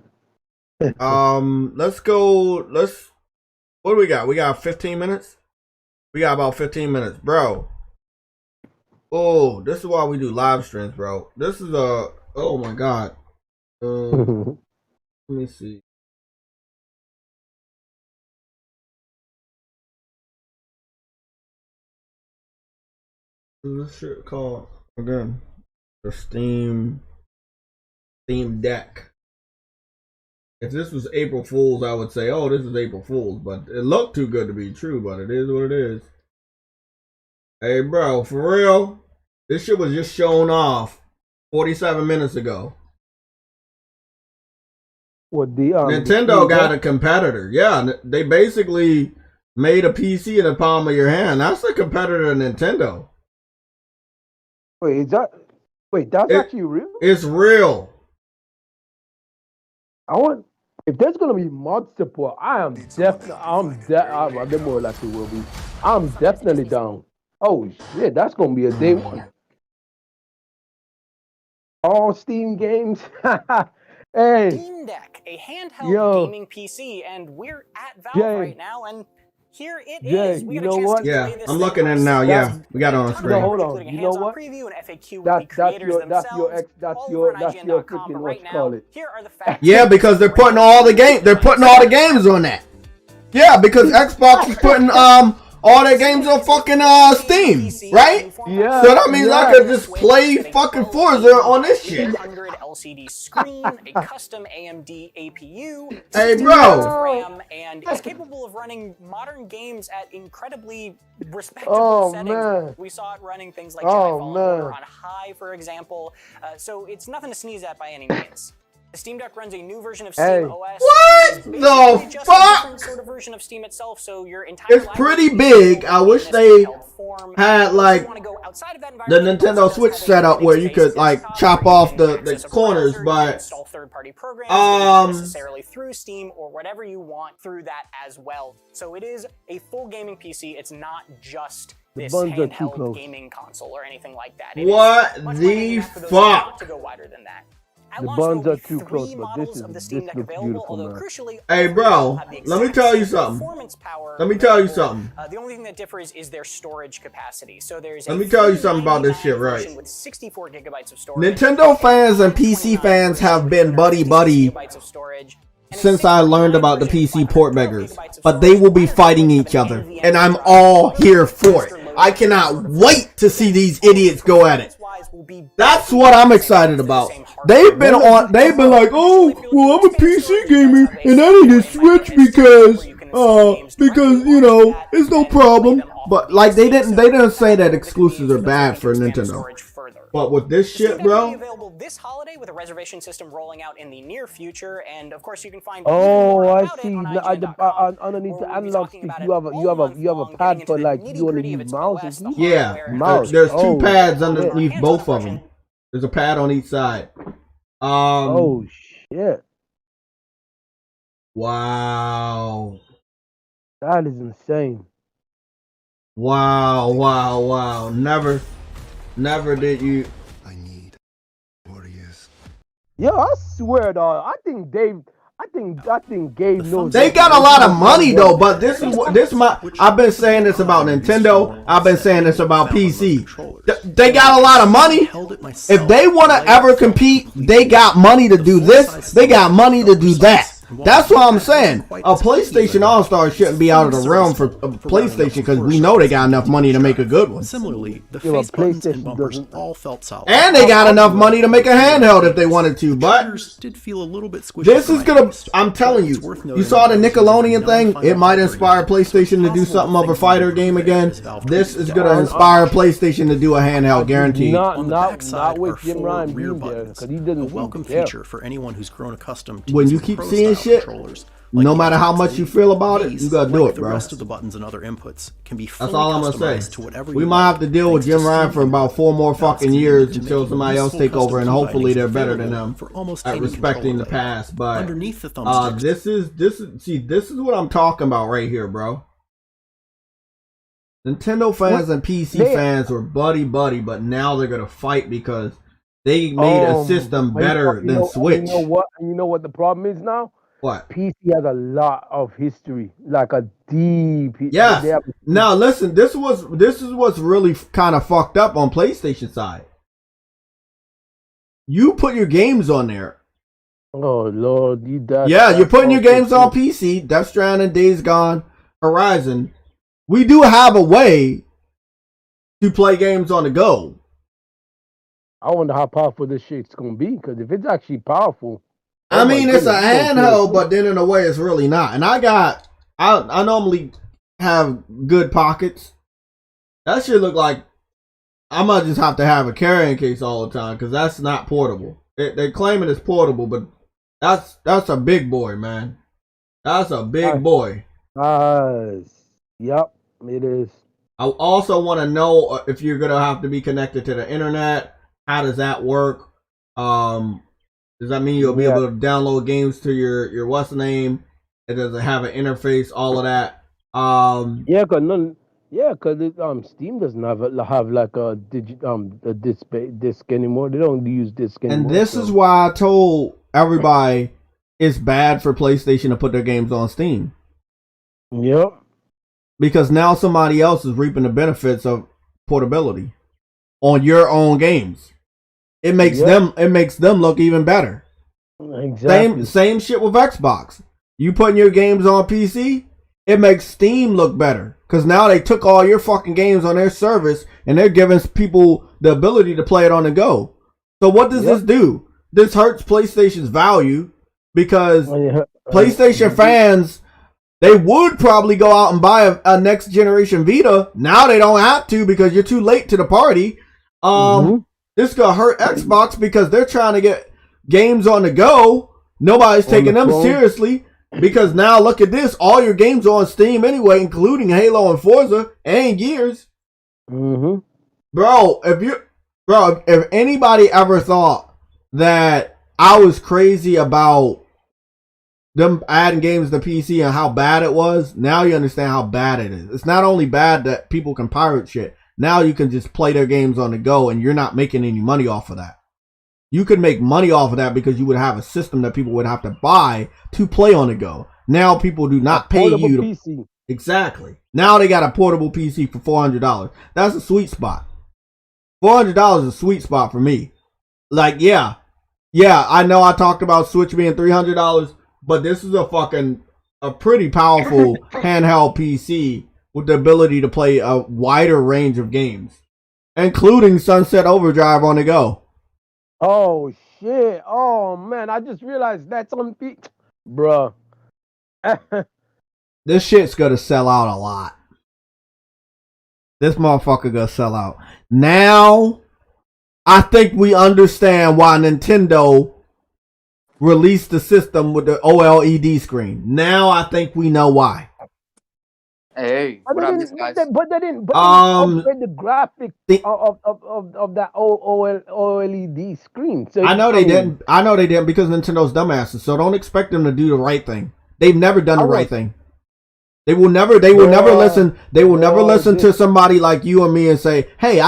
Let's go. What do we got? We got 15 minutes? We got about 15 minutes, bro. Oh, this is why we do live streams, bro. This is oh my god. Let me see. This shit called again the Steam Deck. If this was April Fool's, I would say, oh, this is April Fool's, but it looked too good to be true, but it is what it is. Hey, bro, for real, this shit was just shown off 47 minutes ago. What the Nintendo got a competitor. Yeah, they basically made a PC in the palm of your hand. That's a competitor to Nintendo. Wait, that's actually real? It's real. If there's gonna be mod support, I'm more likely will be. I'm definitely down. Oh shit, that's gonna be a day one. All Steam games. Hey. Steam Deck, a handheld gaming PC, and we're at Valve right now, and here it is. We got a chance to yeah, play this I'm looking at it now. Yeah, we got it on screen. Hold on. You know what? Preview and FAQ with the creators themselves. That's your freaking what you call it. Here are the facts. Yeah, because they're putting all the games on that. Yeah, because Xbox is putting all their games on fucking Steam, right? Yeah. So that means I could just play fucking Forza on this shit. 800 LCD screen, a custom AMD APU, hey, bro, RAM, and is capable of running modern games at incredibly respectable settings. Man. We saw it running things like Jedi Fallen Order on high, for example. So it's nothing to sneeze at by any means. The Steam Deck runs a new version of Steam OS. What the fuck? Sort of version of Steam itself, so your entire it's pretty big. I wish they had like the Nintendo Switch setup where you could like chop off the corners, but install third-party programs necessarily through Steam or whatever you want through that as well. So it is a full gaming PC. It's not just this handheld gaming console or anything like that. What the fuck? To go wider than that. The buns are too close, but this looks beautiful, man. Hey, bro, let me tell you something. Let me tell you something. The only thing that differs is their storage capacity. So there's let me tell you something about this shit, right? With 64 gigabytes of storage. Nintendo fans and PC fans have been buddy since I learned about the PC port beggars, but they will be fighting each other, and I'm all here for it. I cannot wait to see these idiots go at it. That's what I'm excited about. They've been like, oh, well, I'm a PC gamer and I need a Switch because you know, it's no problem. But like they didn't say that exclusives are bad for Nintendo. But with this shit, bro. Available this holiday with a reservation system rolling out in the near future, and of course you can find. Oh, I see. Underneath the analog stick, you have a pad for like you only need mouse and keyboard. Yeah, mouse. There's two pads underneath both of them. There's a pad on each side. Oh shit! Wow. That is insane. Wow. Never did you. I need warriors. Yo, I swear, dog. I think Gabe knows. They got a lot of money though, but I've been saying this about Nintendo. I've been saying this about PC. They got a lot of money. If they want to ever compete, they got money to do this. They got money to do that. That's what I'm saying. A PlayStation All-Star shouldn't be out of the realm for PlayStation because we know they got enough money to make a good one. Similarly, the face buttons and bumpers all felt solid. And they got enough money to make a handheld if they wanted to, but did feel a little bit squishy. This is gonna, I'm telling you, you saw the Nickelodeon thing? It might inspire PlayStation to do something of a fighter game again. This is gonna inspire PlayStation to do a handheld, guaranteed. Not with Jim Ryan being there, because he didn't. A welcome feature for anyone who's grown accustomed to when you keep seeing shit, no matter how much you feel about it, you gotta do it, bro. The rest of the buttons and other inputs can be fully That's all I'm gonna say. to whatever we might have to deal with Jim Ryan for about 4 more fucking years until somebody else take over, and hopefully they're better than them at respecting the past. But underneath the thumbsticks, this is what I'm talking about right here, bro. Nintendo fans and PC fans were buddy, but now they're gonna fight because they made a system better than Switch. You know what the problem is now? What? PC has a lot of history, like a deep. Yeah. Now listen, this is what's really kind of fucked up on PlayStation side. You put your games on there. Oh Lord, you're putting your games on PC. Death Stranding, Days Gone, Horizon. We do have a way to play games on the go. I wonder how powerful this shit's gonna be, because if it's actually powerful, I mean, it's a handheld, but then in a way, it's really not. And I normally have good pockets. That shit look like I might just have to have a carrying case all the time because that's not portable. They're claiming it's portable, but that's a big boy, man. That's a big boy. Yep, it is. I also want to know if you're gonna have to be connected to the internet. How does that work? Does that mean you'll be able to download games to your what's the name? It doesn't have an interface, all of that. Because Steam doesn't have like a disc anymore. They don't use disc anymore. And this is why I told everybody it's bad for PlayStation to put their games on Steam. Yep. Because now somebody else is reaping the benefits of portability on your own games. It makes them look even better. Exactly. Same shit with Xbox. You putting your games on PC, it makes Steam look better. Because now they took all your fucking games on their service and they're giving people the ability to play it on the go. So what does this do? This hurts PlayStation's value because PlayStation fans, they would probably go out and buy a next generation Vita. Now they don't have to because you're too late to the party. This is gonna hurt Xbox because they're trying to get games on the go. Nobody's taking them seriously because now look at this. All your games are on Steam anyway, including Halo and Forza and Gears. Bro, if anybody ever thought that I was crazy about them adding games to PC and how bad it was, now you understand how bad it is. It's not only bad that people can pirate shit. Now you can just play their games on the go and you're not making any money off of that. You could make money off of that because you would have a system that people would have to buy to play on the go. Now people do not pay you to PC. Exactly. Now they got a portable PC for $400. That's a sweet spot. $400 is a sweet spot for me. Like, yeah, I know I talked about Switch being $300, but this is a pretty powerful handheld PC with the ability to play a wider range of games, including Sunset Overdrive on the go. Oh, shit. Oh, man. I just realized that's on Bruh. This shit's gonna sell out a lot. This motherfucker gonna sell out. Now, I think we understand why Nintendo released the system with the OLED screen. Now I think we know why. Hey, But what they I didn't. miss, guys? But they didn't upgrade the graphics of that OLED screen. So I know they didn't because Nintendo's dumbasses. So don't expect them to do the right thing. They've never done the right thing. They will never listen. They will never listen to somebody like you and me and say, "Hey,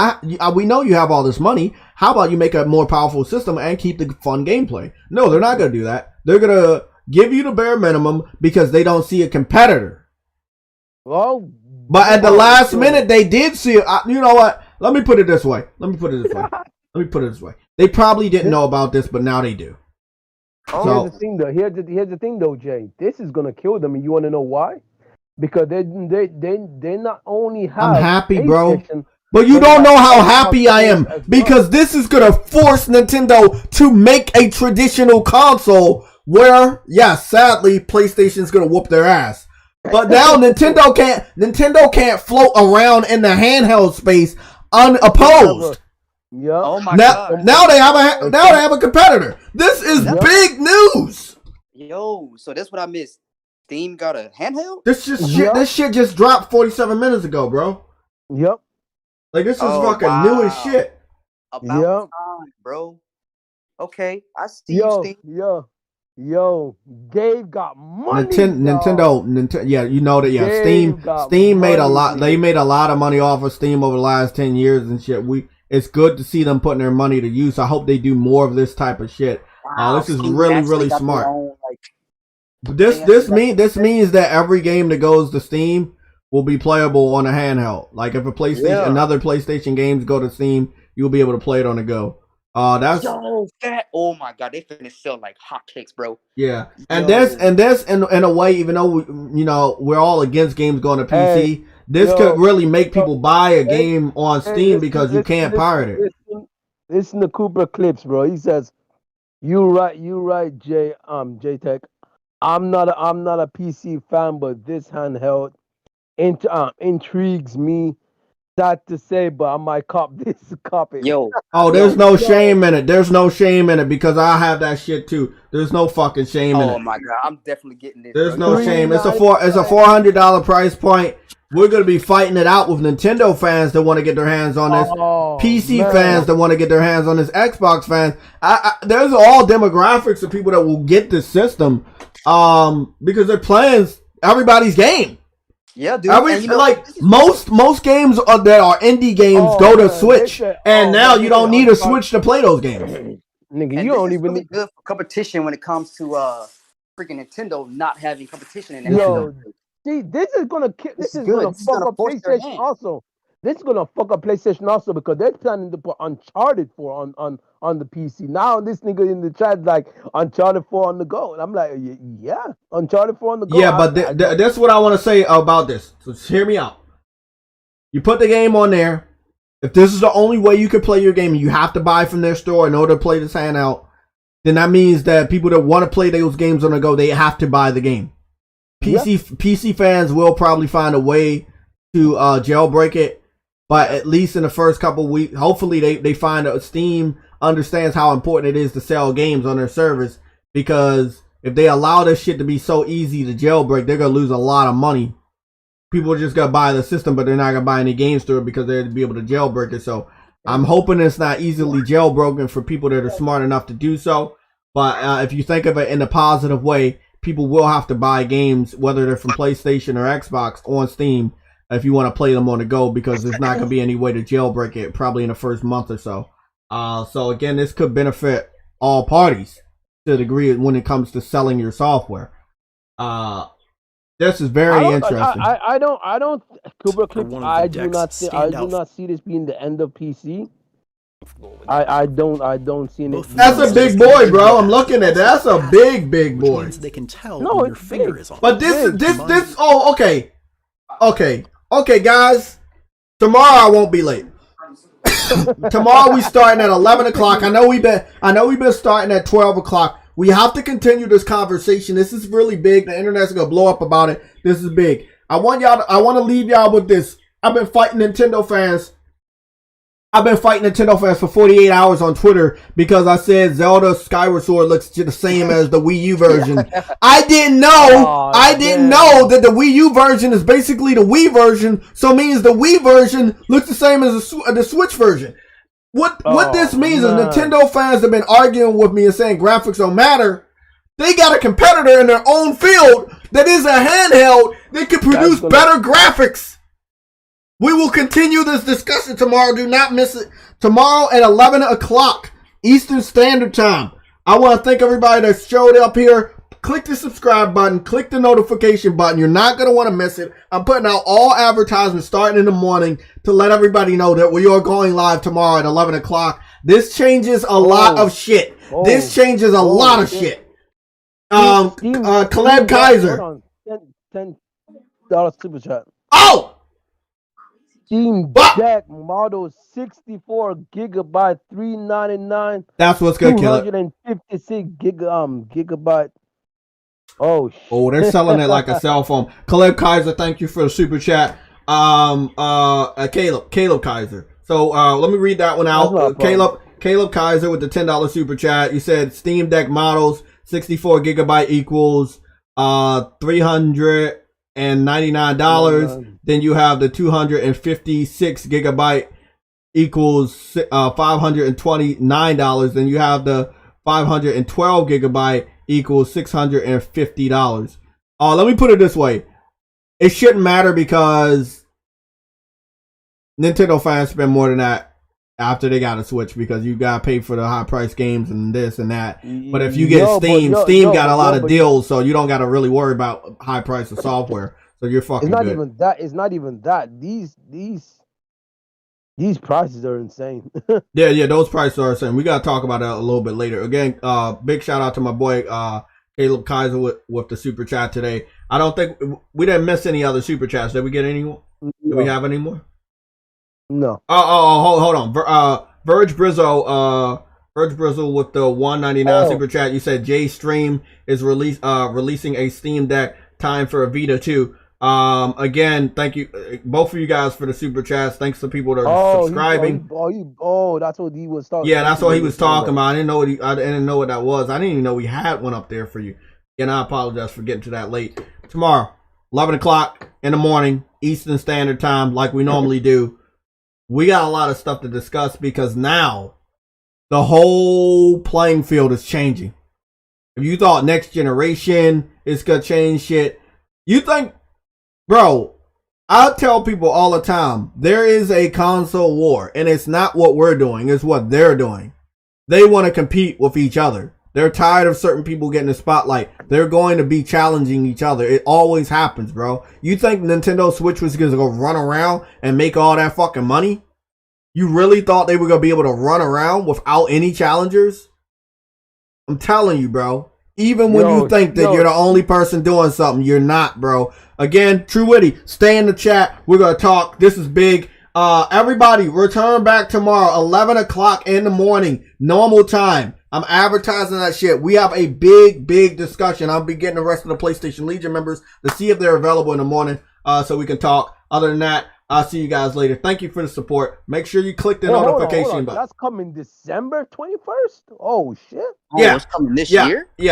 we know you have all this money. How about you make a more powerful system and keep the fun gameplay?" No, they're not going to do that. They're going to give you the bare minimum because they don't see a competitor. Well, but at the last minute, they did see it. You know what? Let me put it this way. They probably didn't know about this, but now they do. Here's the thing, though. Here's the thing, though, Jay. This is going to kill them, and you want to know why? Because they not only have. I'm happy, bro. But you don't know how happy I am because this is gonna force Nintendo to make a traditional console where, sadly, PlayStation's gonna whoop their ass. But now Nintendo can't float around in the handheld space unopposed. Yeah. Oh my God. Now they have a competitor. This is big news. Yo, so that's what I missed. Steam got a handheld? This shit just dropped 47 minutes ago, bro. Yep. Like this is fucking new as shit. About time, bro. Okay, I see you, Steam. Yo, Dave got money. Nintendo, yeah, you know that. Yeah, Steam made a lot. They made a lot of money off of Steam over the last 10 years and shit. It's good to see them putting their money to use. I hope they do more of this type of shit. Wow, this is really smart. Own, This means that every game that goes to Steam will be playable on a handheld. Like if another PlayStation games go to Steam, you'll be able to play it on the go. Oh my God, they finna sell like hotcakes, bro. Yeah, and this in a way, even though we're all against games going to PC, this could really make people buy a game on Steam because you can't pirate it. Listen to Cooper clips, bro. He says, "You right, JayTech. I'm not a PC fan, but this handheld intrigues me. Sad to say, but I might cop this copy." Yo. Oh, there's no shame in it. There's no shame in it because I have that shit too. There's no fucking shame in it. Oh my God, I'm definitely getting this. There's no shame. It's a $400 price point. We're gonna be fighting it out with Nintendo fans that want to get their hands on this, PC fans that want to get their hands on this, Xbox fans. There's all demographics of people that will get this system, because they're playing everybody's game. Yeah, dude. Most games that are indie games go to Switch, and now you don't need a Switch to play those games. Nigga, you don't even need good for competition when it comes to freaking Nintendo not having competition in Nintendo. See, this is gonna fuck up PlayStation also. This is gonna fuck up PlayStation also because they're planning to put Uncharted 4 on the PC. Now this nigga in the chat like Uncharted 4 on the go, and I'm like, yeah, Uncharted 4 on the go. Yeah, but that's what I want to say about this. So hear me out. You put the game on there. If this is the only way you can play your game, and you have to buy from their store in order to play this handout, then that means that people that want to play those games on the go, they have to buy the game. PC fans will probably find a way to jailbreak it, but at least in the first couple weeks, hopefully they find out Steam understands how important it is to sell games on their service, because if they allow this shit to be so easy to jailbreak, they're gonna lose a lot of money. People are just gonna buy the system, but they're not gonna buy any games through it because they're to be able to jailbreak it. So I'm hoping it's not easily jailbroken for people that are smart enough to do so. But if you think of it in a positive way, people will have to buy games, whether they're from PlayStation or Xbox, on Steam if you want to play them on the go, because there's not going to be any way to jailbreak it probably in the first month or so. So again, this could benefit all parties to a degree when it comes to selling your software. This is very interesting. I don't. Cooper Clips. I do not see this being the end of PC. I don't see it. That's a big boy, bro. I'm looking at that. That's a big boy. They can tell when your finger is on. But this. Oh, okay. Okay, guys. Tomorrow I won't be late. Tomorrow we starting at 11 o'clock. I know we've been starting at 12 o'clock. We have to continue this conversation. This is really big. The internet's gonna blow up about it. This is big. I want to leave y'all with this. I've been fighting Nintendo fans. I've been fighting Nintendo fans for 48 hours on Twitter because I said Zelda Skyward Sword looks the same as the Wii U version. I didn't know. Didn't know that the Wii U version is basically the Wii version, so it means the Wii version looks the same as the Switch version. What this means is Nintendo fans have been arguing with me and saying graphics don't matter. They got a competitor in their own field that is a handheld that can produce better graphics. We will continue this discussion tomorrow. Do not miss it. Tomorrow at 11 o'clock Eastern Standard Time. I want to thank everybody that showed up here. Click the subscribe button. Click the notification button. You're not going to want to miss it. I'm putting out all advertisements starting in the morning to let everybody know that we are going live tomorrow at 11 o'clock. This changes a lot of shit. This changes a lot of shit. Caleb Kaiser. $10 super chat. Oh! Steam Deck model 64 gigabyte, $399. That's what's good, Caleb. 256 gigabyte. Oh shit. Oh, they're selling it like a cell phone. Caleb Kaiser, thank you for the super chat. Caleb Kaiser. So let me read that one out. Caleb Kaiser with the $10 super chat. You said Steam Deck models 64 gigabyte equals $399. Then you have the 256 gigabyte equals $529. Then you have the 512 gigabyte equals $650. Let me put it this way. It shouldn't matter because Nintendo fans spend more than that after they got a Switch because you got to pay for the high price games and this and that. But if you get Steam got a lot of deals, so you don't got to really worry about high price of software. So you're fucking good. It's not even that. These prices are insane. yeah, those prices are insane. We got to talk about that a little bit later. Again, big shout out to my boy Caleb Kaiser with the super chat today. I don't think we didn't miss any other super chats. Did we get any more? No. Do we have any more? No. Hold on. Verge Brizzo with the $1.99 super chat. You said J Stream is releasing a Steam Deck. Time for a Vita 2. Again, thank you both of you guys for the super chats. Thanks to people that are subscribing. That's what he was talking. Yeah, that's what he was talking about. I didn't know what that was. I didn't even know we had one up there for you. And I apologize for getting to that late. Tomorrow, 11 o'clock in the morning, Eastern Standard Time, like we normally do. We got a lot of stuff to discuss because now the whole playing field is changing. If you thought next generation is gonna change shit, you think, bro, I tell people all the time, there is a console war, and it's not what we're doing, it's what they're doing. They want to compete with each other. They're tired of certain people getting the spotlight. They're going to be challenging each other. It always happens, bro. You think Nintendo Switch was going to go run around and make all that fucking money? You really thought they were going to be able to run around without any challengers? I'm telling you, bro. Even when you think that you're the only person doing something, you're not, bro. Again, True Witty, stay in the chat. We're going to talk. This is big. Everybody, return back tomorrow, 11 o'clock in the morning, normal time. I'm advertising that shit. We have a big discussion. I'll be getting the rest of the PlayStation Legion members to see if they're available in the morning so we can talk. Other than that, I'll see you guys later. Thank you for the support. Make sure you click the notification button. That's coming December 21st? Oh, shit. Yeah. It's coming this year? Yeah.